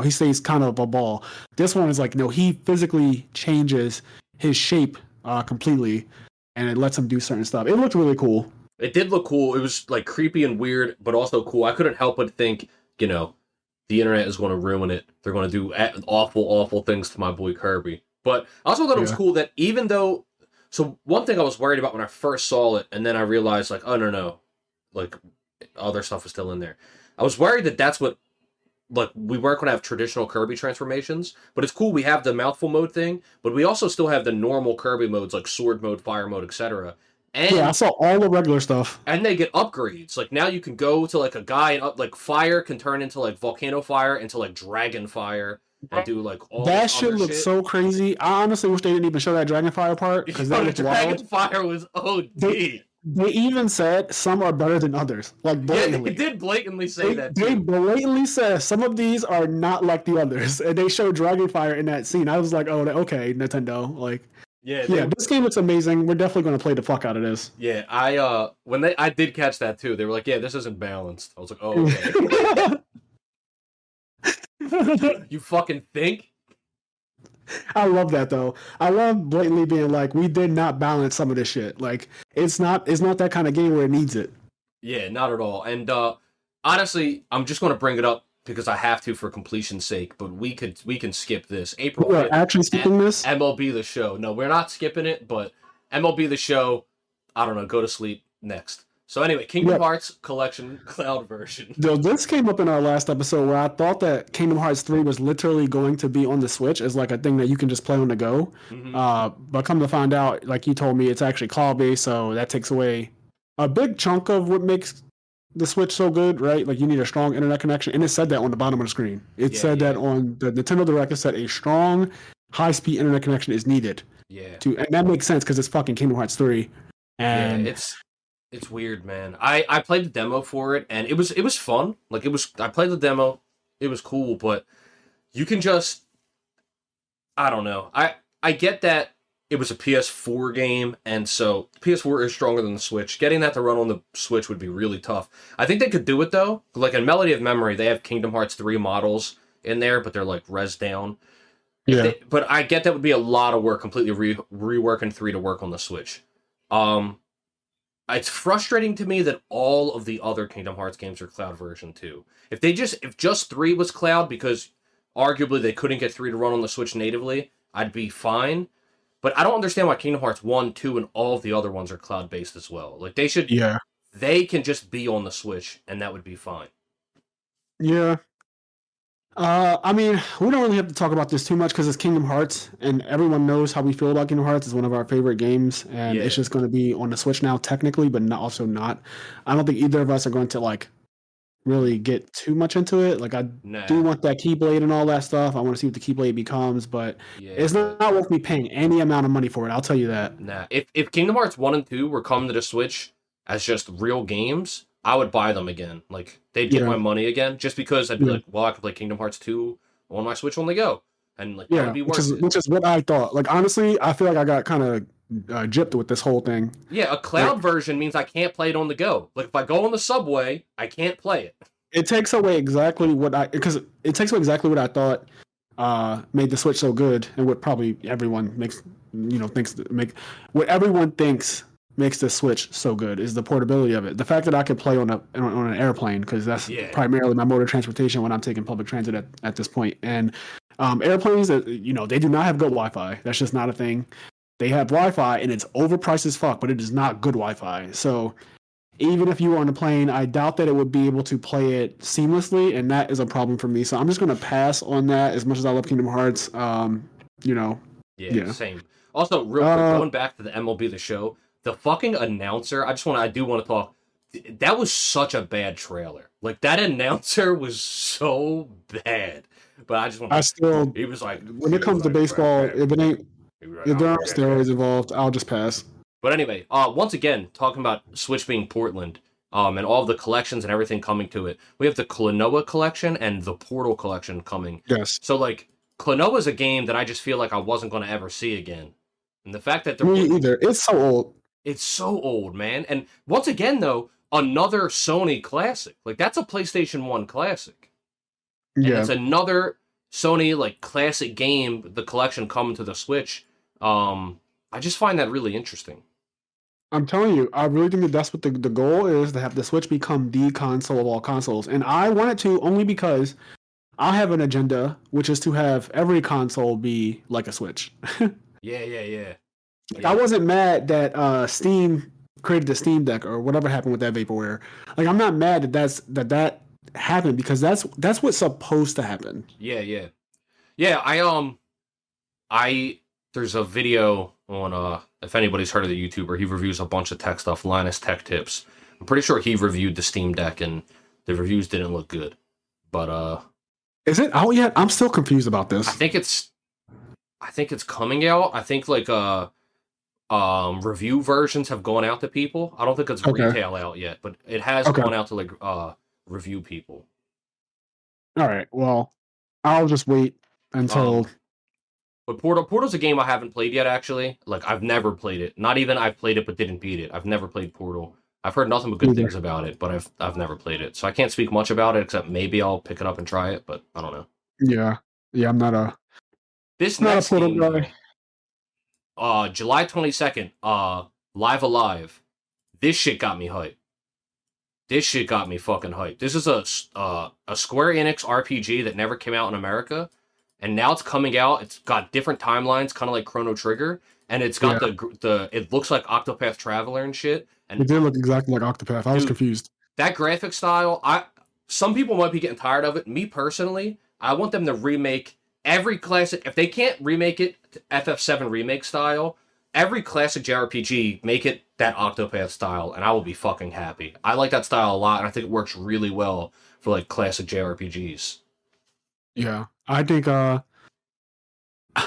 he stays kind of a ball. This one is like, he physically changes his shape completely, and it lets him do certain stuff. It looked really cool. It did look cool. It was like creepy and weird, but also cool. I couldn't help but think, the internet is going to ruin it. They're going to do awful, awful things to my boy Kirby. But I also thought it was cool that even though... So one thing I was worried about when I first saw it, and then I realized, like, oh, no. Like, other stuff was still in there. I was worried that that's what... Like, we weren't going to have traditional Kirby transformations, but it's cool we have the mouthful mode thing, but we also still have the normal Kirby modes, like sword mode, fire mode, etc. And I saw all the regular stuff. And they get upgrades. Like, now you can go to, like, a guy, and like, fire can turn into, like, volcano fire, into, like, dragon fire, and do, like, all that shit looks so crazy. I honestly wish they didn't even show that dragon fire part, because that looked wild. Dragon fire was OD. They even said some are better than others. Like, blatantly. Yeah, they did blatantly say that, too. They blatantly said some of these are not like the others. And they showed Dragonfire in that scene. I was like, oh, okay, Nintendo. Like, yeah, this game looks amazing. We're definitely going to play the fuck out of this. Yeah, I did catch that, too. They were like, yeah, this isn't balanced. I was like, oh, okay. You fucking think? I love that though. I love blatantly being like, we did not balance some of this shit. Like, it's not that kind of game where it needs it. Yeah, not at all. And honestly, I'm just going to bring it up because I have to for completion's sake. But we can skip this. April 5th. We're actually skipping this? MLB The Show. No, we're not skipping it. But MLB The Show. I don't know. Go to sleep next. So anyway, Kingdom Hearts Collection Cloud version. This came up in our last episode where I thought that Kingdom Hearts 3 was literally going to be on the Switch as like a thing that you can just play on the go. Mm-hmm. But come to find out, like you told me, it's actually cloud-based, so that takes away a big chunk of what makes the Switch so good, right? Like you need a strong internet connection, and it said that on the bottom of the screen. It Yeah, said that yeah, on the Nintendo Direct. It said a strong, high-speed internet connection is needed yeah, and that makes sense because it's fucking Kingdom Hearts 3, yeah. and It's weird, man. I played the demo for it, and it was fun. Like it was. I played the demo. It was cool, but you can just I don't know. I get that it was a PS4 game, and so PS4 is stronger than the Switch. Getting that to run on the Switch would be really tough. I think they could do it though. Like in Melody of Memory, they have Kingdom Hearts 3 models in there, but they're like res down. yeah, But I get that would be a lot of work, completely reworking 3 to work on the Switch. Um, it's frustrating to me that all of the other Kingdom Hearts games are cloud version too. If just 3 was cloud because arguably they couldn't get 3 to run on the Switch natively, I'd be fine. But I don't understand why Kingdom Hearts 1, 2, and all of the other ones are cloud based as well. Like yeah, they can just be on the Switch and that would be fine. yeah. I mean, we don't really have to talk about this too much because it's Kingdom Hearts, and everyone knows how we feel about Kingdom Hearts. It's one of our favorite games, and it's Yeah. just going to be on the Switch now, technically, but not, also not. I don't think either of us are going to like really get too much into it. Like, I do Nah. want that Keyblade and all that stuff. I want to see what the Keyblade becomes, but Yeah, it's but not worth me paying any amount of money for it. I'll tell you that. nah. If Kingdom Hearts 1 and 2 were coming to the Switch as just real games, I would buy them again. Like they'd get Yeah, my money again just because I'd be yeah. like, well, I could play Kingdom Hearts 2 on my Switch on the go. And like that would Yeah, be worth it. which is what I thought. Like honestly, I feel like I got kind of gypped with this whole thing. Yeah, a Like cloud version means I can't play it on the go. Like if I go on the subway, I can't play it. it takes away exactly what I because it takes away exactly what I thought made the Switch so good, and what probably everyone makes thinks make what everyone thinks makes the Switch so good is the portability of it. The fact that I can play on an airplane because that's Yeah. primarily my mode of transportation when I'm taking public transit at this point. And airplanes that they do not have good Wi-Fi. That's just not a thing. They have Wi-Fi and it's overpriced as fuck, but it is not good Wi-Fi. So even if you were on a plane, I doubt that it would be able to play it seamlessly, and that is a problem for me. So I'm just going to pass on that. As much as I love Kingdom Hearts, Yeah, yeah. same. Also, real quick, going back to the MLB the show, the fucking announcer, I do want to talk. That was such a bad trailer. Like that announcer was so bad. But I just want I to still, he was like when it comes to baseball, if it ain't, if there aren't steroids involved, I'll just pass. But anyway, once again, talking about Switch being Portland, and all of the collections and everything coming to it. We have the Klonoa collection and the Portal collection coming. Yes. So like Klonoa is a game that I just feel like I wasn't going to ever see again. And the fact that Me either. It's so old. it's so old, man. And once again though, another Sony classic. Like that's a PlayStation 1 classic. And Yeah. it's another Sony like classic game, the collection coming to the Switch. I just find that really interesting. I'm telling you, I really think that that's what the goal is, to have the Switch become the console of all consoles. And I want it to only because I have an agenda, which is to have every console be like a Switch. Yeah. I wasn't mad that Steam created the Steam Deck or whatever happened with that vaporware. Like I'm not mad that happened because that's what's supposed to happen. Yeah. I there's a video on if anybody's heard of the YouTuber, he reviews a bunch of tech stuff, Linus Tech Tips. I'm pretty sure he reviewed the Steam Deck and the reviews didn't look good. But Is it out yet? I'm still confused about I this. think it's coming out. I think like review versions have gone out to people. I don't think it's Okay. retail out yet, but it has Okay. gone out to like review people. All right. Well, I'll just wait until. But Portal's a game I haven't played yet, actually. Like, I've never played it. Not even I've played it but didn't beat it. I've never played Portal. I've heard nothing but good things about it, but I've never played it. So I can't speak much about it, except maybe I'll pick it up and try it, but I don't know. Yeah. I'm not a Next Portal game, guy. though, July 22nd, Live Alive. This shit got me hyped. This shit got me fucking hyped. This is a Square Enix RPG that never came out in America. And now it's coming out. It's got different timelines, kind of like Chrono Trigger, and it's got the. It looks like Octopath Traveler and shit. And It did look exactly like Octopath. I was confused. that graphic style, some people might be getting tired of it. Me personally, I want them to remake every classic. If they can't remake it to FF7 remake style, every classic JRPG, make it that Octopath style, and I will be fucking happy. I like that style a lot, and I think it works really well for like classic JRPGs. Yeah, I think I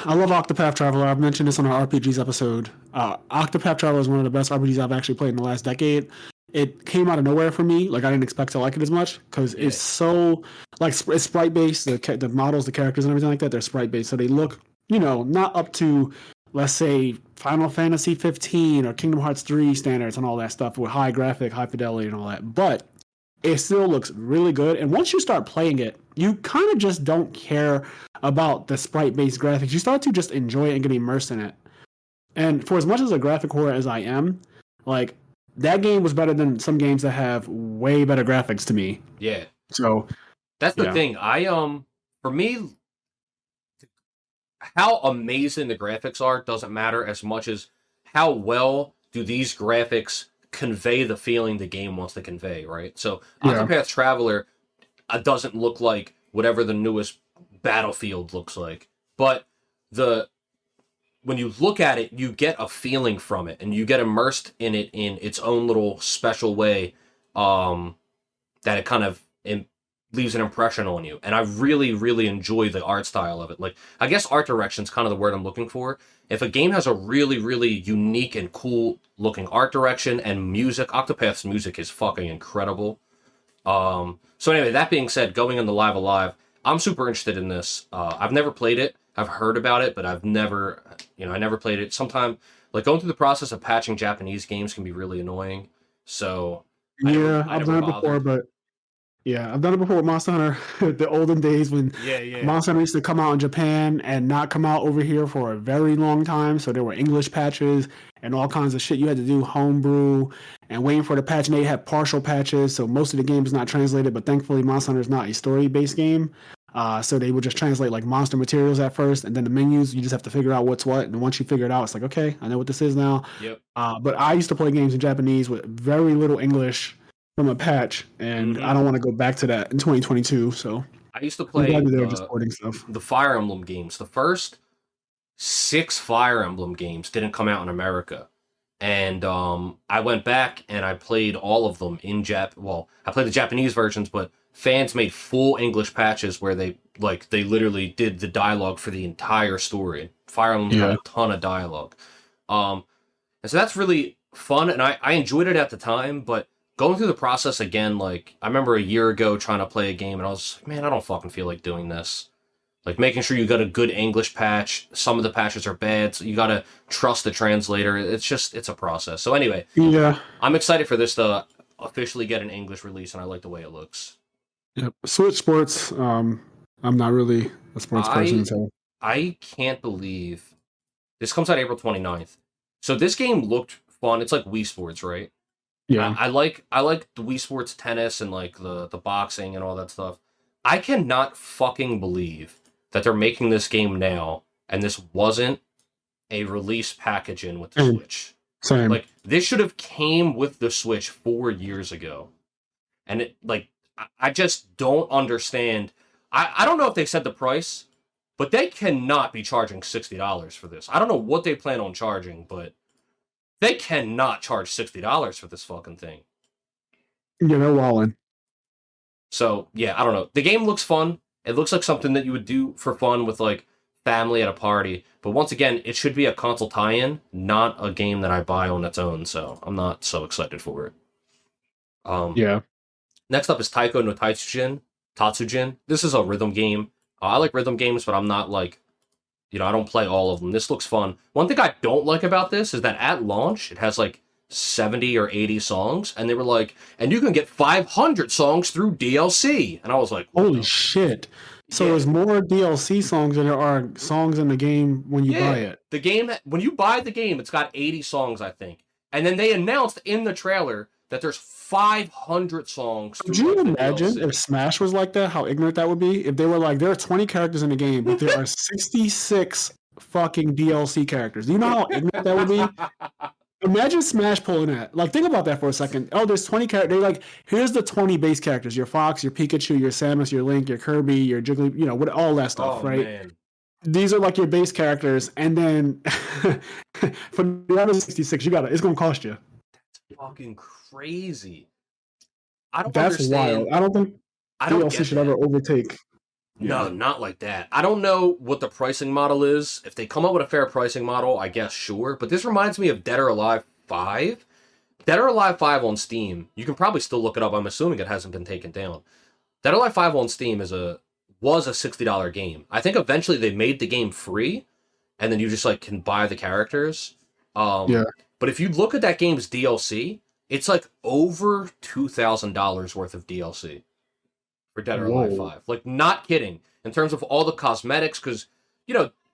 love Octopath Traveler. I've mentioned this on our RPGs episode. Octopath Traveler is one of the best RPGs I've actually played in the last decade. It came out of nowhere for me. Like I didn't expect to like it as much because it's so like it's sprite based. The models, the characters, and everything like that, they're sprite based, so they look not up to, let's say, Final Fantasy 15 or Kingdom Hearts 3 standards and all that stuff with high graphic, high fidelity, and all that. But it still looks really good. And once you start playing it, you kind of just don't care about the sprite-based graphics. You start to just enjoy it and get immersed in it. And for as much as a graphic whore as I am, like that game was better than some games that have way better graphics to me. Yeah. So that's the thing. For me, how amazing the graphics are doesn't matter as much as how well do these graphics convey the feeling the game wants to convey, right? So Octopath Traveler doesn't look like whatever the newest Battlefield looks like, but when you look at it, you get a feeling from it, and you get immersed in it in its own little special way, that it kind of leaves an impression on you. And I really, really enjoy the art style of it. Like, I guess art direction is kind of the word I'm looking for. If a game has a really, really unique and cool looking art direction and music, Octopath's music is fucking incredible. So anyway, that being said, going into Live Alive, I'm super interested in this. I've never played it. I've heard about it, but I've never, I never played it. Sometimes, like, going through the process of patching Japanese games can be really annoying. So I've done it before, but I've done it before with Monster Hunter. The olden days when Monster Hunter used to come out in Japan and not come out over here for a very long time. So there were English patches and all kinds of shit you had to do, homebrew, and waiting for the patch. And they had partial patches, so most of the game is not translated. But thankfully, Monster Hunter is not a story-based game. So they would just translate like monster materials at first, and then the menus, you just have to figure out what's what. And once you figure it out, it's like, okay, I know what this is now. Yep. But I used to play games in Japanese with very little English from a patch, and I don't want to go back to that in 2022. So I used to play just porting stuff. The Fire Emblem games. The first 6 Fire Emblem games didn't come out in America. And I went back and I played all of them in I played the Japanese versions, but fans made full English patches where they literally did the dialogue for the entire story. Fire Emblem had a ton of dialogue. And so that's really fun, and I enjoyed it at the time, but going through the process again, like, I remember a year ago trying to play a game, and I was like, man, I don't fucking feel like doing this. Like, making sure you got a good English patch. Some of the patches are bad, so you gotta trust the translator. It's a process. So anyway, I'm excited for this to officially get an English release, and I like the way it looks. Yep. Switch Sports, I'm not really a sports person, so I can't believe this comes out April 29th. So this game looked fun. It's like Wii Sports, right? Yeah. I like the Wii Sports tennis and like the boxing and all that stuff. I cannot fucking believe that they're making this game now and this wasn't a release package in with the Switch. Same. Like, this should have came with the Switch 4 years ago. And it, like, I just don't understand. I don't know if they said the price, but they cannot be charging $60 for this. I don't know what they plan on charging, but they cannot charge $60 for this fucking thing. Yeah, they're walling. So, yeah, I don't know. The game looks fun. It looks like something that you would do for fun with, like, family at a party. But once again, it should be a console tie-in, not a game that I buy on its own. So I'm not so excited for it. Next up is Taiko no Tatsujin. This is a rhythm game. I like rhythm games, but I'm not like, I don't play all of them. This looks fun. One thing I don't like about this is that at launch, it has like 70 or 80 songs, and they were like, and you can get 500 songs through DLC. And I was like, holy shit. So there's more DLC songs than there are songs in the game when you buy it. The game, when you buy the game, it's got 80 songs, I think. And then they announced in the trailer that there's 500 songs. Could you imagine if Smash was like that, how ignorant that would be? If they were like, there are 20 characters in the game, but there are 66 fucking DLC characters. Do you know how ignorant that would be? Imagine Smash pulling that. Like, think about that for a second. Oh, there's 20 characters. They're like, here's the 20 base characters. Your Fox, your Pikachu, your Samus, your Link, your Kirby, your Jiggly, what all that stuff, right? Man. these are like your base characters, and then for the other 66, it's gonna cost you. Fucking crazy. I don't That's wild. understand. I don't think I don't DLC get should that. ever overtake. No, Yeah. not like that. I don't know what the pricing model is. If they come up with a fair pricing model, I guess sure. But this reminds me of Dead or Alive 5. Dead or Alive 5 on Steam. You can probably still look it up. I'm assuming it hasn't been taken down. Dead or Alive 5 on Steam was a $60 game. I think eventually they made the game free, and then you just like can buy the characters. Yeah. But if you look at that game's DLC, it's like over $2,000 worth of DLC for Dead or Alive Whoa. 5. Like, not kidding. In terms of all the cosmetics, because,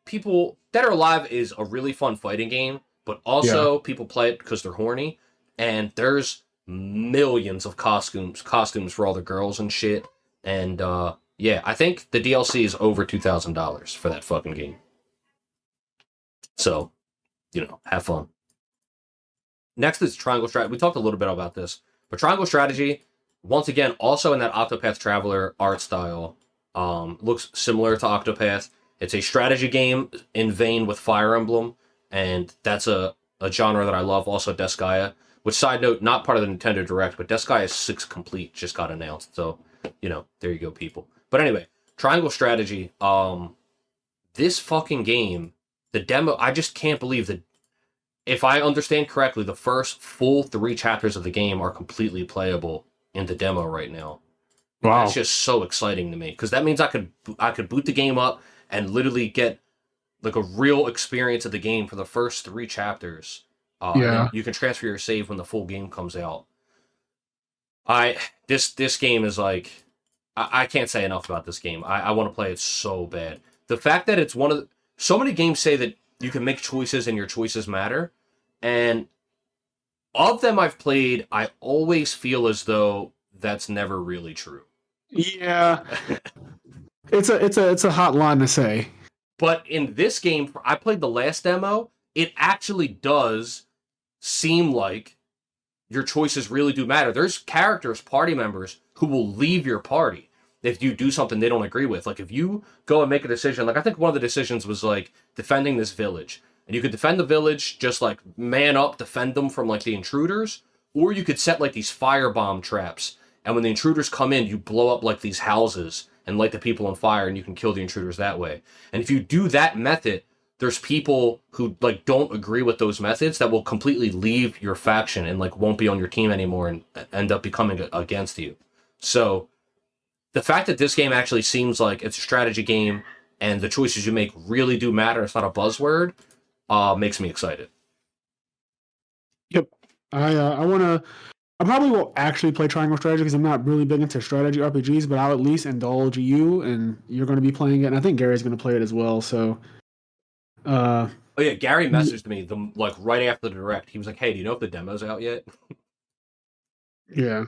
people, Dead or Alive is a really fun fighting game, but also people play it because they're horny, and there's millions of costumes for all the girls and shit. And, yeah, I think the DLC is over $2,000 for that fucking game. So, have fun. Next is Triangle Strategy. We talked a little bit about this, but Triangle Strategy, once again, also in that Octopath Traveler art style, looks similar to Octopath. It's a strategy game in vein with Fire Emblem, and that's a genre that I love. Also, Disgaea, which, side note, not part of the Nintendo Direct, but Disgaea 6 Complete just got announced. So, there you go, people. But anyway, Triangle Strategy, this fucking game, the demo, I just can't believe that. If I understand correctly, the first full 3 chapters of the game are completely playable in the demo right now. Wow. That's just so exciting to me, because that means I could boot the game up and literally get like a real experience of the game for the first 3 chapters. And then you can transfer your save when the full game comes out. This game is like, I can't say enough about this game. I want to play it so bad. The fact that it's so many games say that you can make choices and your choices matter. And of them I've played, I always feel as though that's never really true. Yeah. It's a hot line to say. But in this game, I played the last demo, it actually does seem like your choices really do matter. There's characters, party members, who will leave your party if you do something they don't agree with. Like, if you go and make a decision, like, I think one of the decisions was, like, defending this village. And you could defend the village, just, like, man up, defend them from, like, the intruders. Or you could set, like, these firebomb traps. And when the intruders come in, you blow up, like, these houses and light the people on fire, and you can kill the intruders that way. And if you do that method, there's people who, like, don't agree with those methods that will completely leave your faction and, like, won't be on your team anymore and end up becoming against you. So the fact that this game actually seems like it's a strategy game and the choices you make really do matter, it's not a buzzword, makes me excited. Yep. I probably will actually play Triangle Strategy because I'm not really big into strategy RPGs, but I'll at least indulge you, and you're going to be playing it, and I think Gary's going to play it as well. So, oh yeah, Gary messaged me right after the Direct. He was like, "Hey, do you know if the demo's out yet?" Yeah.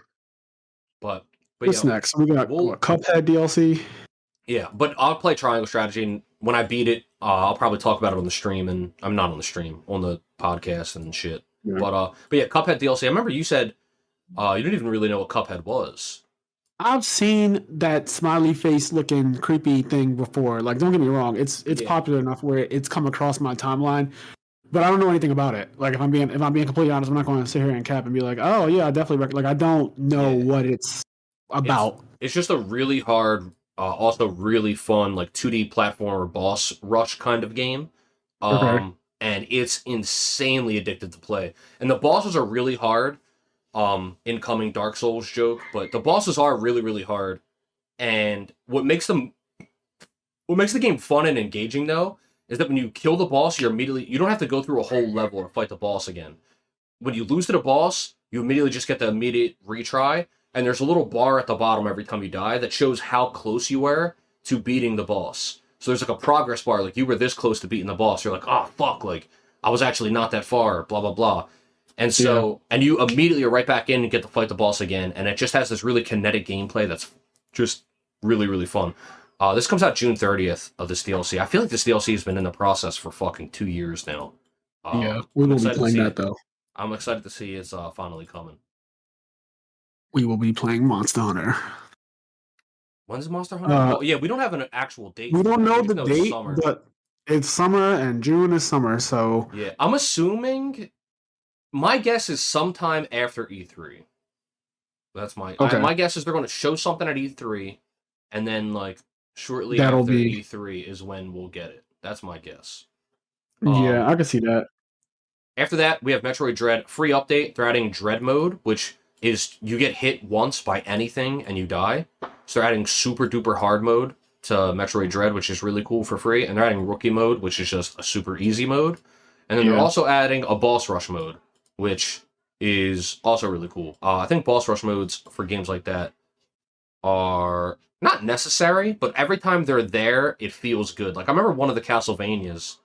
But what's next? We got Cuphead DLC. Yeah, but I'll play Triangle Strategy, and when I beat it, I'll probably talk about it on the stream, and I'm not on the stream, on the podcast and shit. Yeah. But yeah, Cuphead DLC. I remember you said you didn't even really know what Cuphead was. I've seen that smiley face looking creepy thing before. Like, don't get me wrong, it's popular enough where it's come across my timeline, but I don't know anything about it. Like, if I'm being completely honest, I'm not going to sit here and cap and be like, oh yeah, I definitely like. I don't know what it's about. It's just a really hard, also really fun, like 2D platformer boss rush kind of game. And it's insanely addictive to play. And the bosses are really hard. Incoming Dark Souls joke, but the bosses are really, really hard. And what makes the game fun and engaging, though, is that when you kill the boss, you don't have to go through a whole level or fight the boss again. When you lose to the boss, you immediately just get the immediate retry, and there's a little bar at the bottom every time you die that shows how close you were to beating the boss. So there's like a progress bar, like you were this close to beating the boss. You're like, oh fuck, like I was actually not that far, blah blah blah. And so, and you immediately are right back in and get to fight the boss again, and it just has this really kinetic gameplay that's just really, really fun. This comes out June 30th of this DLC. I feel like this DLC has been in the process for fucking 2 years now. Yeah, we will be playing that, though. I'm excited to see it's finally coming. We will be playing Monster Hunter. When's Monster Hunter? Uh, Oh yeah, we don't have an actual date we for don't that. know We the just know it's date, summer. but it's summer and June is summer, so Yeah, I'm assuming. My guess is sometime after E3. That's okay, my guess is they're going to show something at E3, and then like shortly that'll after be E3 is when we'll get it. That's my guess. yeah, I can see that. After that, we have Metroid Dread free update. They're adding Dread mode, which is you get hit once by anything and you die. So they're adding super duper hard mode to Metroid Dread, which is really cool for free. And they're adding rookie mode, which is just a super easy mode. And then they're Yeah. also adding a boss rush mode, which is also really cool. I think boss rush modes for games like that are not necessary, but every time they're there, it feels good. Like I remember one of the Castlevanias,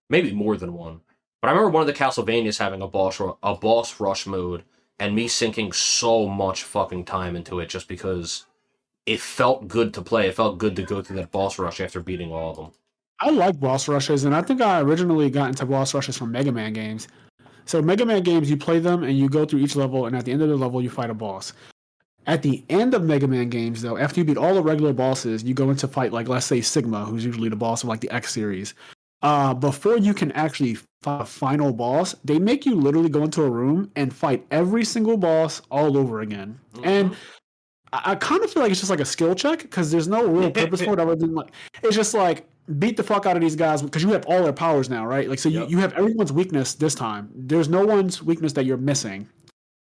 maybe more than one, but I remember one of the Castlevanias having a boss rush mode, and me sinking so much fucking time into it just because it felt good to play. It felt good to go through that boss rush after beating all of them. I like boss rushes, and I think I originally got into boss rushes from Mega Man games. So Mega Man games, you play them and you go through each level, and at the end of the level, you fight a boss. At the end of Mega Man games, though, after you beat all the regular bosses, you go into fight, like, let's say Sigma, who's usually the boss of like the X series. Before you can actually fight a final boss, they make you literally go into a room and fight every single boss all over again. Mm-hmm. And I kind of feel like it's just like a skill check because there's no real purpose for it other than like it's just like beat the fuck out of these guys because you have all their powers now, right? Like so you have everyone's weakness this time. There's no one's weakness that you're missing.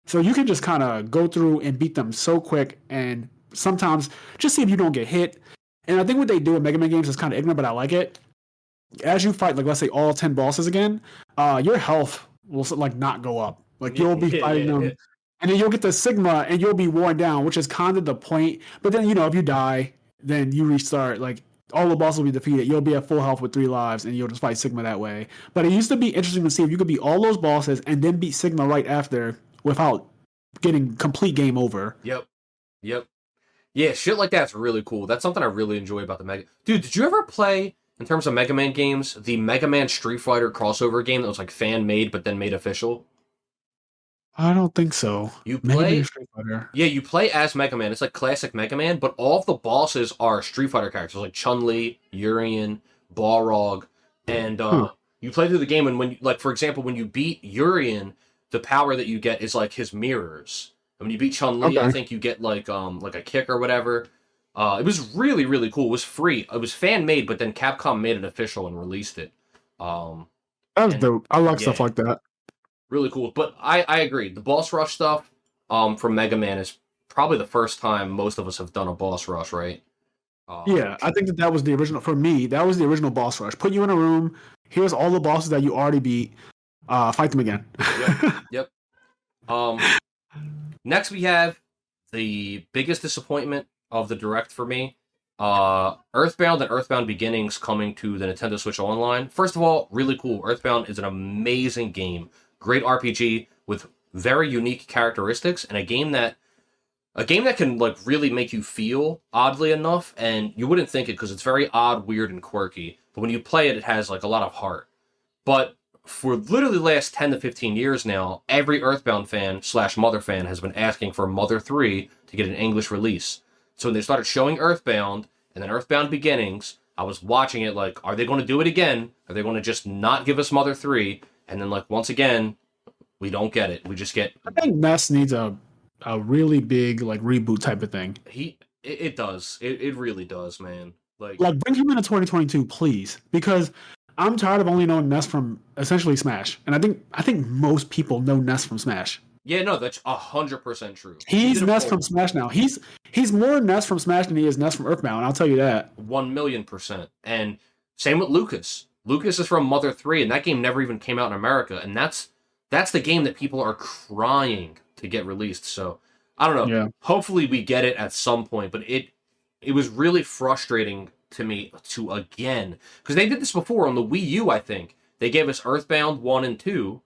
So you can just kind of go through and beat them so quick and sometimes just see if you don't get hit. And I think what they do in Mega Man games is kind of ignorant, but I like it. As you fight, like let's say all 10 bosses again, your health will like not go up. Like you'll be fighting them, and then you'll get the Sigma, and you'll be worn down, which is kind of the point. But then if you die, then you restart. Like all the bosses will be defeated. You'll be at full health with 3 lives, and you'll just fight Sigma that way. But it used to be interesting to see if you could beat all those bosses and then beat Sigma right after without getting complete game over. Yep. Yeah, shit like that's really cool. That's something I really enjoy about the Mega. Dude, did you ever play, in terms of Mega Man games, the Mega Man Street Fighter crossover game that was like fan made but then made official? I don't think so. You Maybe play, Street Fighter. yeah, you play as Mega Man. It's like classic Mega Man, but all of the bosses are Street Fighter characters like Chun-Li, Urien, Balrog, and you play through the game. And when, like for example, when you beat Urien, the power that you get is like his mirrors. And when you beat Chun-Li, I think you get like a kick or whatever. It was really, really cool. It was free. It was fan made, but then Capcom made it official and released it. That's dope. I like stuff like that. Really cool. But I agree. The boss rush stuff from Mega Man is probably the first time most of us have done a boss rush, right? Yeah, I think that was the original. For me, that was the original boss rush. Put you in a room. Here's all the bosses that you already beat. Fight them again. Yep. Next we have the biggest disappointment of the Direct for me. Earthbound and Earthbound Beginnings coming to the Nintendo Switch Online. First of all, really cool. Earthbound is an amazing game. Great RPG with very unique characteristics and a game that can like really make you feel, oddly enough, and you wouldn't think it because it's very odd, weird, and quirky. But when you play it, it has like a lot of heart. But for literally the last 10 to 15 years now, every Earthbound fan / Mother fan has been asking for Mother 3 to get an English release. So when they started showing Earthbound and then Earthbound Beginnings, I was watching it like, are they going to do it again? Are they going to just not give us Mother 3? And then like once again, we don't get it. We just get. I think NES needs a really big like reboot type of thing. It does. It really does, man. Like bring him into 2022, please, because I'm tired of only knowing NES from essentially Smash, and I think most people know NES from Smash. Yeah, no, that's 100% true. He's NES from Smash now. He's more NES from Smash than he is NES from Earthbound. I'll tell you that. 1,000,000%. And same with Lucas. Lucas is from Mother 3, and that game never even came out in America, and that's the game that people are crying to get released. So I don't know. Yeah. Hopefully we get it at some point, but it was really frustrating to me again because they did this before on the Wii U. I think they gave us Earthbound 1 and 2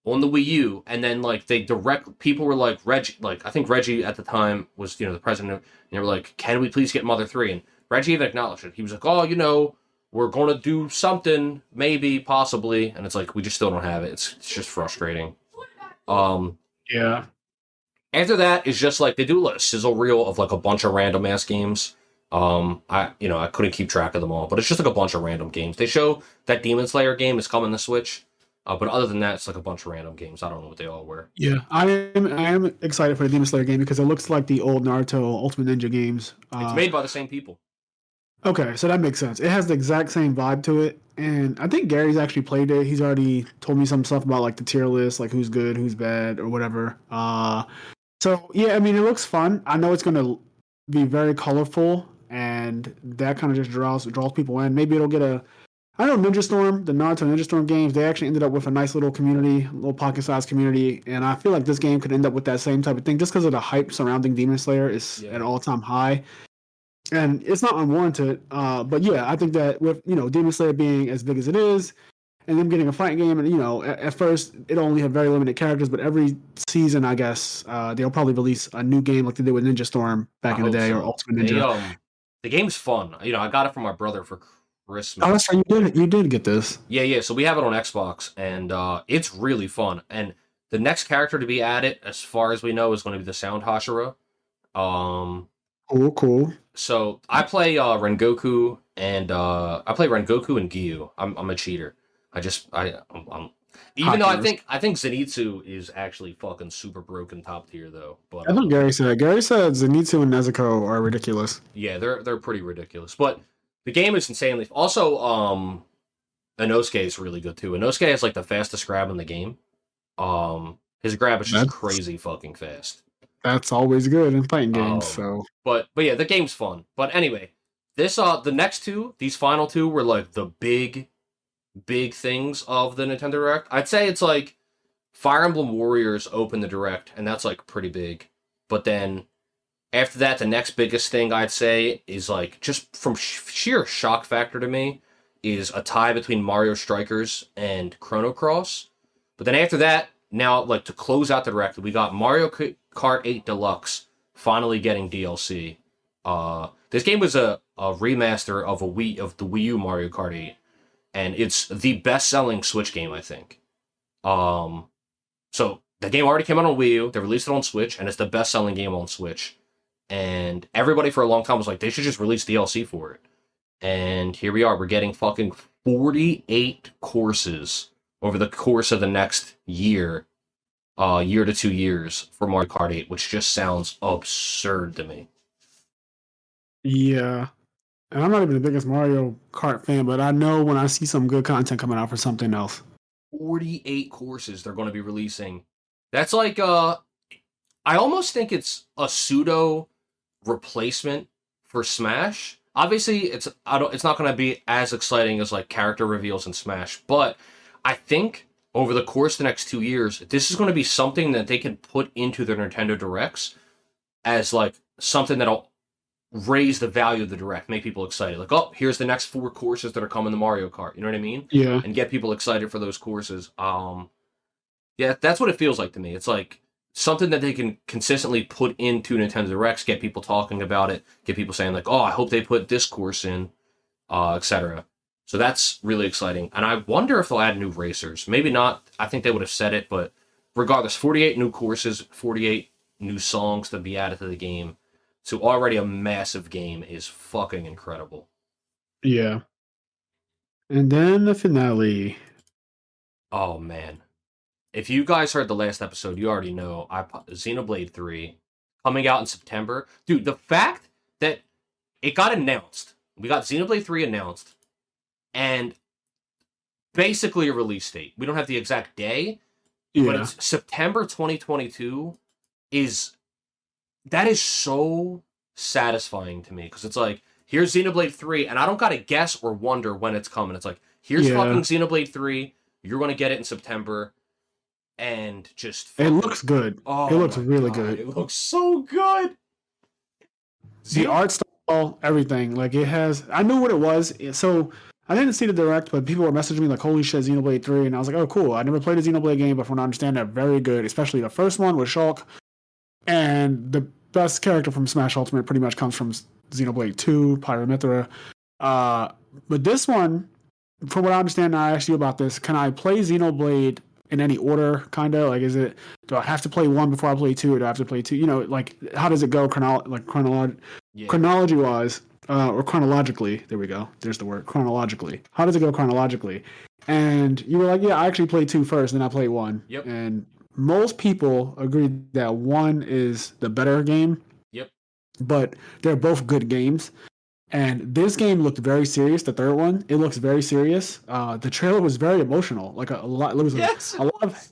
on the Wii U, and then like people were like Reggie, like I think Reggie at the time was the president, and they were like, "Can we please get Mother 3?" And Reggie even acknowledged it. He was like, "Oh, we're going to do something, maybe, possibly," and it's like we just still don't have it. It's just frustrating. Yeah. After that is just like they do a sizzle reel of like a bunch of random ass games. I couldn't keep track of them all, but it's just like a bunch of random games. They show that Demon Slayer game is coming to Switch, but other than that, it's like a bunch of random games. I don't know what they all were. Yeah, I am excited for the Demon Slayer game because it looks like the old Naruto Ultimate Ninja games. It's made by the same people. Okay, so that makes sense. It has the exact same vibe to it, and I think Gary's actually played it. He's already told me some stuff about like the tier list, like who's good, who's bad, or whatever. So yeah, I mean, it looks fun. I know it's gonna be very colorful, and that kind of just draws people in. Maybe it'll get a. I know Ninja Storm, the Naruto Ninja Storm games, they actually ended up with a nice little community, a little pocket-sized community, and I feel like this game could end up with that same type of thing, just because of the hype surrounding Demon Slayer is at an all-time high. And it's not unwarranted, but yeah, I think that with Demon Slayer being as big as it is, and them getting a fighting game, and at first it only had very limited characters, but every season, I guess, they'll probably release a new game like they did with Ninja Storm back in the day, or Ultimate Ninja. The game's fun. I got it from my brother for Christmas. Oh, that's right, you did get this. Yeah. So we have it on Xbox, and it's really fun. And the next character to be added, as far as we know, is going to be the Sound Hashira. Cool. So I play Rengoku and Gyu. I'm a cheater. I'm even though I think Zenitsu is actually fucking super broken top tier though. But I think Gary said Zenitsu and Nezuko are ridiculous. Yeah, they're pretty ridiculous. But the game is insanely. Also, Inosuke is really good too. Inosuke has like the fastest grab in the game. His grab is just crazy fucking fast. That's always good in fighting games. But yeah, the game's fun. But anyway, the next two, these final two, were like the big things of the Nintendo Direct. I'd say it's like Fire Emblem Warriors opened the Direct, and that's like pretty big. But then after that, the next biggest thing I'd say is like just from sheer shock factor to me is a tie between Mario Strikers and Chrono Cross. But then after that, now like to close out the Direct, we got Mario Kart 8 Deluxe finally getting DLC. This game was a remaster of the Wii U Mario Kart 8, and it's the best-selling Switch game, I think. So the game already came out on Wii U, they released it on Switch, and it's the best-selling game on Switch. And everybody for a long time was like, they should just release DLC for it. And here we are, we're getting fucking 48 courses over the course of the next year to 2 years for Mario Kart 8, which just sounds absurd to me. Yeah. And I'm not even the biggest Mario Kart fan, but I know when I see some good content coming out for something else. 48 courses they're going to be releasing. That's like, I almost think it's a pseudo replacement for Smash. Obviously, it's not going to be as exciting as like character reveals in Smash, but I think over the course of the next 2 years, this is going to be something that they can put into their Nintendo Directs as like something that'll raise the value of the Direct, make people excited. Like, oh, here's the next 4 courses that are coming to Mario Kart. You know what I mean? Yeah. And get people excited for those courses. Yeah, that's what it feels like to me. It's like something that they can consistently put into Nintendo Directs, get people talking about it, get people saying like, oh, I hope they put this course in, etc. So that's really exciting. And I wonder if they'll add new racers. Maybe not. I think they would have said it, but regardless, 48 new courses, 48 new songs to be added to the game. So already a massive game is fucking incredible. Yeah. And then the finale. Oh, man. If you guys heard the last episode, you already know Xenoblade 3 coming out in September. Dude, the fact that it got announced, we got Xenoblade 3 announced, and basically a release date. We don't have the exact day, but it's September 2022 that is so satisfying to me, because it's like, here's Xenoblade 3, and I don't gotta guess or wonder when it's coming. It's like, here's fucking Xenoblade 3, you're gonna get it in September, and just fucking, it looks good. It looks really good. It looks so good. The art style, everything. Like, it has, I knew what it was. So I didn't see the Direct, but people were messaging me like, holy shit, Xenoblade 3. And I was like, oh, cool. I never played a Xenoblade game, but from what I understand, they're very good, especially the first one with Shulk. And the best character from Smash Ultimate pretty much comes from Xenoblade 2, Pyramithra. But this one, from what I understand, I asked you about this, can I play Xenoblade in any order, kind of? Like, do I have to play 1 before I play 2, or do I have to play 2? You know, like, how does it go chronology-wise? or chronologically. There we go. There's the word chronologically. How does it go chronologically? And you were like, yeah, I actually played 2 first, then I played 1. Yep. And most people agree that 1 is the better game. Yep. But they're both good games. And this game looked very serious. The third one, it looks very serious. The trailer was very emotional. Like a lot. It was a lot of.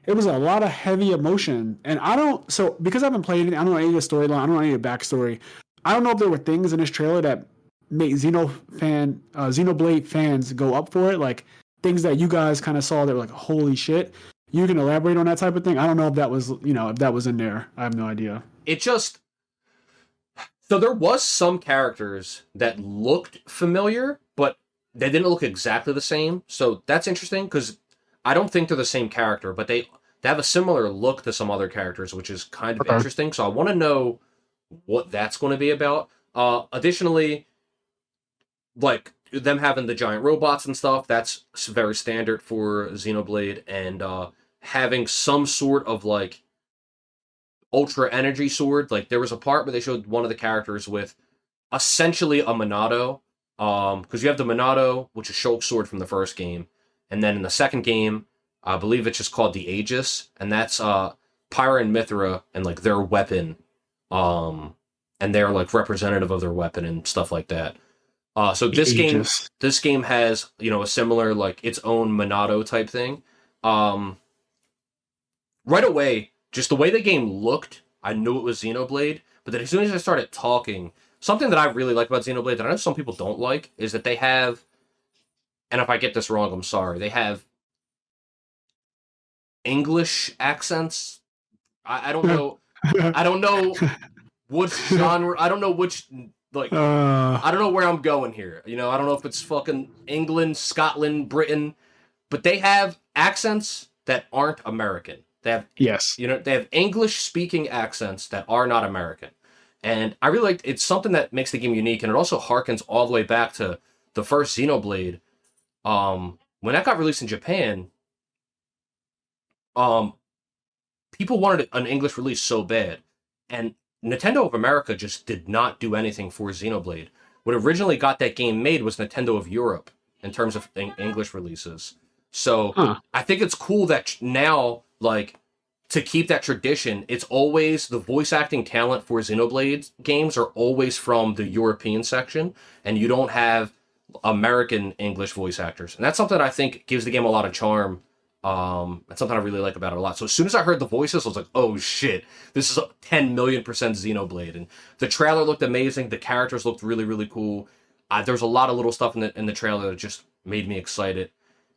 It was a lot of heavy emotion, and I don't. So because I haven't played it, I don't know any of the storyline. I don't know any of the backstory. I don't know if there were things in this trailer that made Xenoblade fans go up for it, like things that you guys kind of saw that were like, holy shit. You can elaborate on that type of thing. I don't know if that was, if that was in there. I have no idea. So there was some characters that looked familiar, but they didn't look exactly the same. So that's interesting because I don't think they're the same character, but they have a similar look to some other characters, which is kind of interesting. So I want to know what that's going to be about. Additionally, like them having the giant robots and stuff, that's very standard for Xenoblade, and having some sort of like ultra energy sword. Like there was a part where they showed one of the characters with essentially a Monado, because you have the Monado, which is Shulk's sword from the first game, and then in the second game, I believe it's just called the Aegis, and that's Pyra and Mithra and like their weapon, and they're like representative of their weapon and stuff like that. So this game has, a similar like its own Monado type thing. Right away, just the way the game looked, I knew it was Xenoblade. But then as soon as I started talking, something that I really like about Xenoblade that I know some people don't like is that they have, and if I get this wrong, I'm sorry, they have English accents. I don't know. I don't know which genre. I don't know which, like, I don't know where I'm going here. I don't know if it's fucking England, Scotland, Britain, but they have accents that aren't American. They have, they have English-speaking accents that are not American. And I really like, it's something that makes the game unique, and it also harkens all the way back to the first Xenoblade. When that got released in Japan, people wanted an English release so bad, and Nintendo of America just did not do anything for Xenoblade. What originally got that game made was Nintendo of Europe in terms of English releases. So I think it's cool that now, like, to keep that tradition, it's always the voice acting talent for Xenoblade games are always from the European section, and you don't have American English voice actors. And that's something I think gives the game a lot of charm. That's something I really like about it a lot. So as soon as I heard the voices, I was like, oh shit, this is 10 million % Xenoblade. And the trailer looked amazing. The characters looked really, really cool. There's a lot of little stuff in the trailer that just made me excited.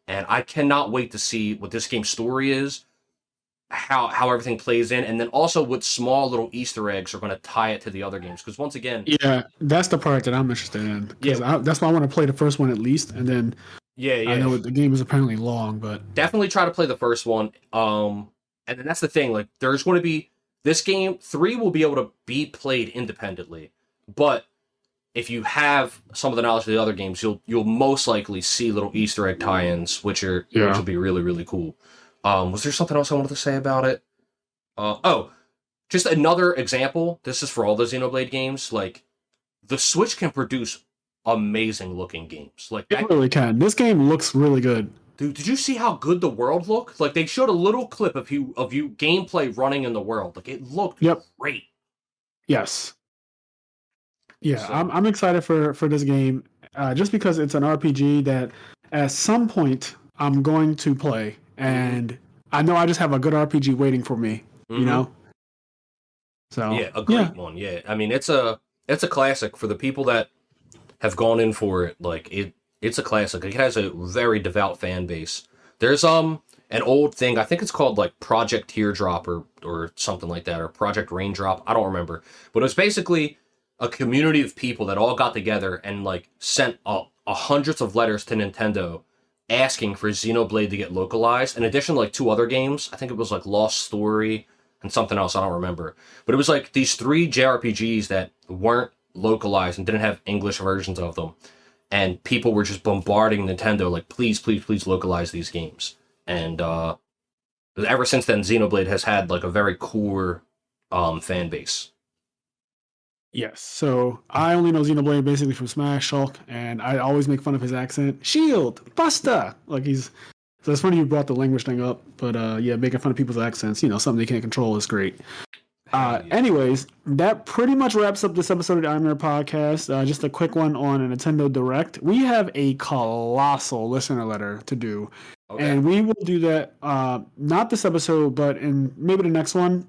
And I cannot wait to see what this game's story is, how everything plays in, and then also what small little Easter eggs are going to tie it to the other games. Because once again... Yeah, that's the part that I'm interested in. That's why I want to play the first one at least, and then... I know the game is apparently long, but... Definitely try to play the first one. And then that's the thing, like, there's going to be... This game, 3 will be able to be played independently. But if you have some of the knowledge of the other games, you'll most likely see little Easter egg tie-ins, which will be really, really cool. Was there something else I wanted to say about it? Just another example. This is for all the Xenoblade games. Like, the Switch can produce amazing looking games. Like, it really can. This game looks really good. Dude, did you see how good the world looked? Like, they showed a little clip of you gameplay running in the world. Like, it looked great. Yes. Yeah, so. I'm excited for this game, just because it's an RPG that at some point I'm going to play, and I know I just have a good RPG waiting for me. So yeah, a great one. Yeah, I mean it's a classic for the people that have gone in for it. Like it's a classic. It has a very devout fan base. There's an old thing, I think it's called like Project Teardrop or something like that, or Project Raindrop. I don't remember, but it was basically a community of people that all got together and like sent hundreds of letters to Nintendo asking for Xenoblade to get localized. In addition to like 2 other games, I think it was like Lost Story and something else, I don't remember. But it was like these 3 JRPGs that weren't localized and didn't have English versions of them. And people were just bombarding Nintendo like, please, please, please localize these games. And ever since then, Xenoblade has had like a very core fan base. Yes. So I only know Xenoblade basically from Smash, Shulk, and I always make fun of his accent. Shield, Buster. Like he's. So it's funny you brought the language thing up, but yeah, making fun of people's accents, something they can't control is great. Hell yeah. Anyways, that pretty much wraps up this episode of the IMNerd podcast. Just a quick one on a Nintendo Direct. We have a colossal listener letter to do. Okay. And we will do that not this episode, but in maybe the next one.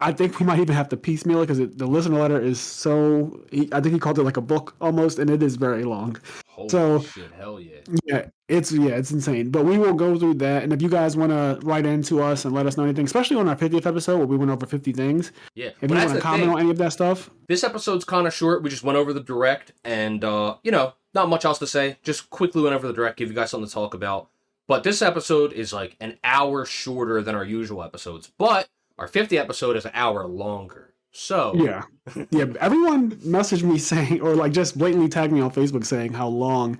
I think we might even have to piecemeal it because the listener letter is so. I think he called it like a book almost, and it is very long. Holy shit! Hell yeah! Yeah, it's insane. But we will go through that, and if you guys want to write into us and let us know anything, especially on our 50th episode where we went over 50 things. Yeah. If you want to comment on any of that stuff. This episode's kind of short. We just went over the Direct, and not much else to say. Just quickly went over the Direct, give you guys something to talk about. But this episode is like an hour shorter than our usual episodes. But our 50th episode is an hour longer. So yeah. Everyone messaged me saying, or like just blatantly tagged me on Facebook saying how long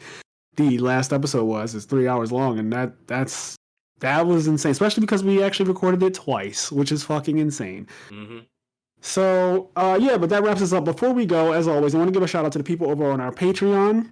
the last episode was. It's 3 hours long, and that was insane. Especially because we actually recorded it twice, which is fucking insane. Mm-hmm. So but that wraps us up. Before we go, as always, I want to give a shout out to the people over on our Patreon,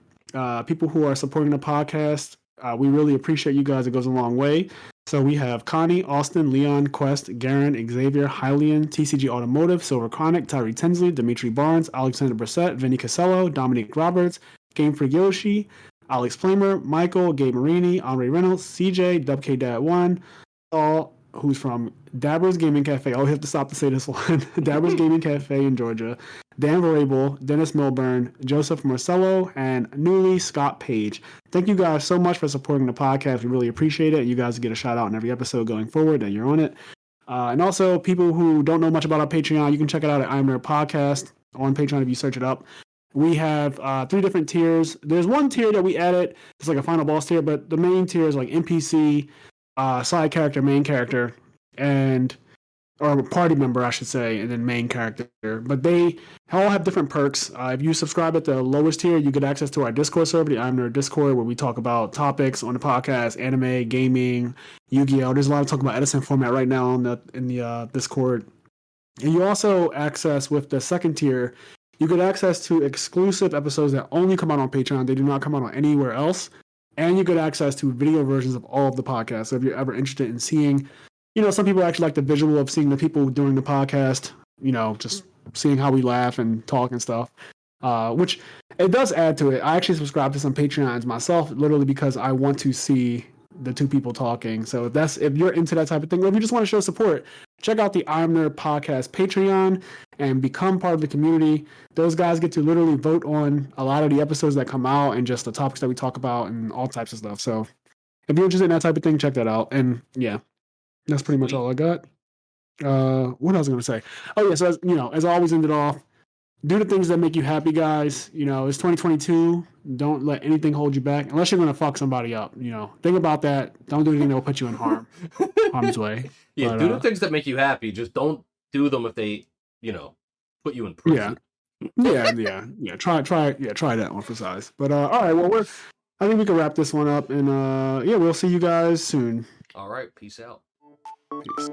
people who are supporting the podcast. We really appreciate you guys. It goes a long way. So we have Connie, Austin, Leon, Quest, Garen, Xavier, Hylian, TCG Automotive, Silver Chronic, Tyree Tinsley, Dimitri Barnes, Alexander Brissett, Vinny Casello, Dominique Roberts, Game Freak Yoshi, Alex Flamer, Michael, Gabe Marini, Andre Reynolds, CJ, WK-1, all who's from Dabbers Gaming Cafe. Oh, we have to stop to say this one. Dabbers Gaming Cafe in Georgia, Dan Varable, Dennis Milburn, Joseph Marcello, and newly Scott Page. Thank you guys so much for supporting the podcast. We really appreciate it. You guys get a shout out in every episode going forward that you're on it. And also, people who don't know much about our Patreon, you can check it out at IMNerd Podcast on Patreon if you search it up. We have 3 different tiers. There's one tier that we added. It's like a final boss tier, but the main tier is like NPC, side character, main character, or party member, I should say, and then main character. But they all have different perks. If you subscribe at the lowest tier, you get access to our Discord server, the IMNerd Discord, where we talk about topics on the podcast, anime, gaming, Yu-Gi-Oh! There's a lot of talk about Edison format right now in the Discord. And you also access with the second tier, you get access to exclusive episodes that only come out on Patreon. They do not come out on anywhere else. And you get access to video versions of all of the podcasts. So if you're ever interested in seeing, some people actually like the visual of seeing the people doing the podcast, just seeing how we laugh and talk and stuff, which it does add to it. I actually subscribe to some Patreons myself, literally because I want to see the two people talking. So if you're into that type of thing, or if you just want to show support, check out the IMNerd Podcast Patreon and become part of the community. Those guys get to literally vote on a lot of the episodes that come out and just the topics that we talk about and all types of stuff. So if you're interested in that type of thing, check that out. And yeah, that's pretty much all I got. What else was I going to say? Oh yeah, so as I always ended off, do the things that make you happy, guys. It's 2022. Don't let anything hold you back unless you're going to fuck somebody up. Think about that. Don't do anything that will put you in harm's way. Yeah, but, do the things that make you happy. Just don't do them if they, put you in prison. Yeah. Try that one for size. But all right, well, I think we can wrap this one up, and we'll see you guys soon. All right, peace out. Peace.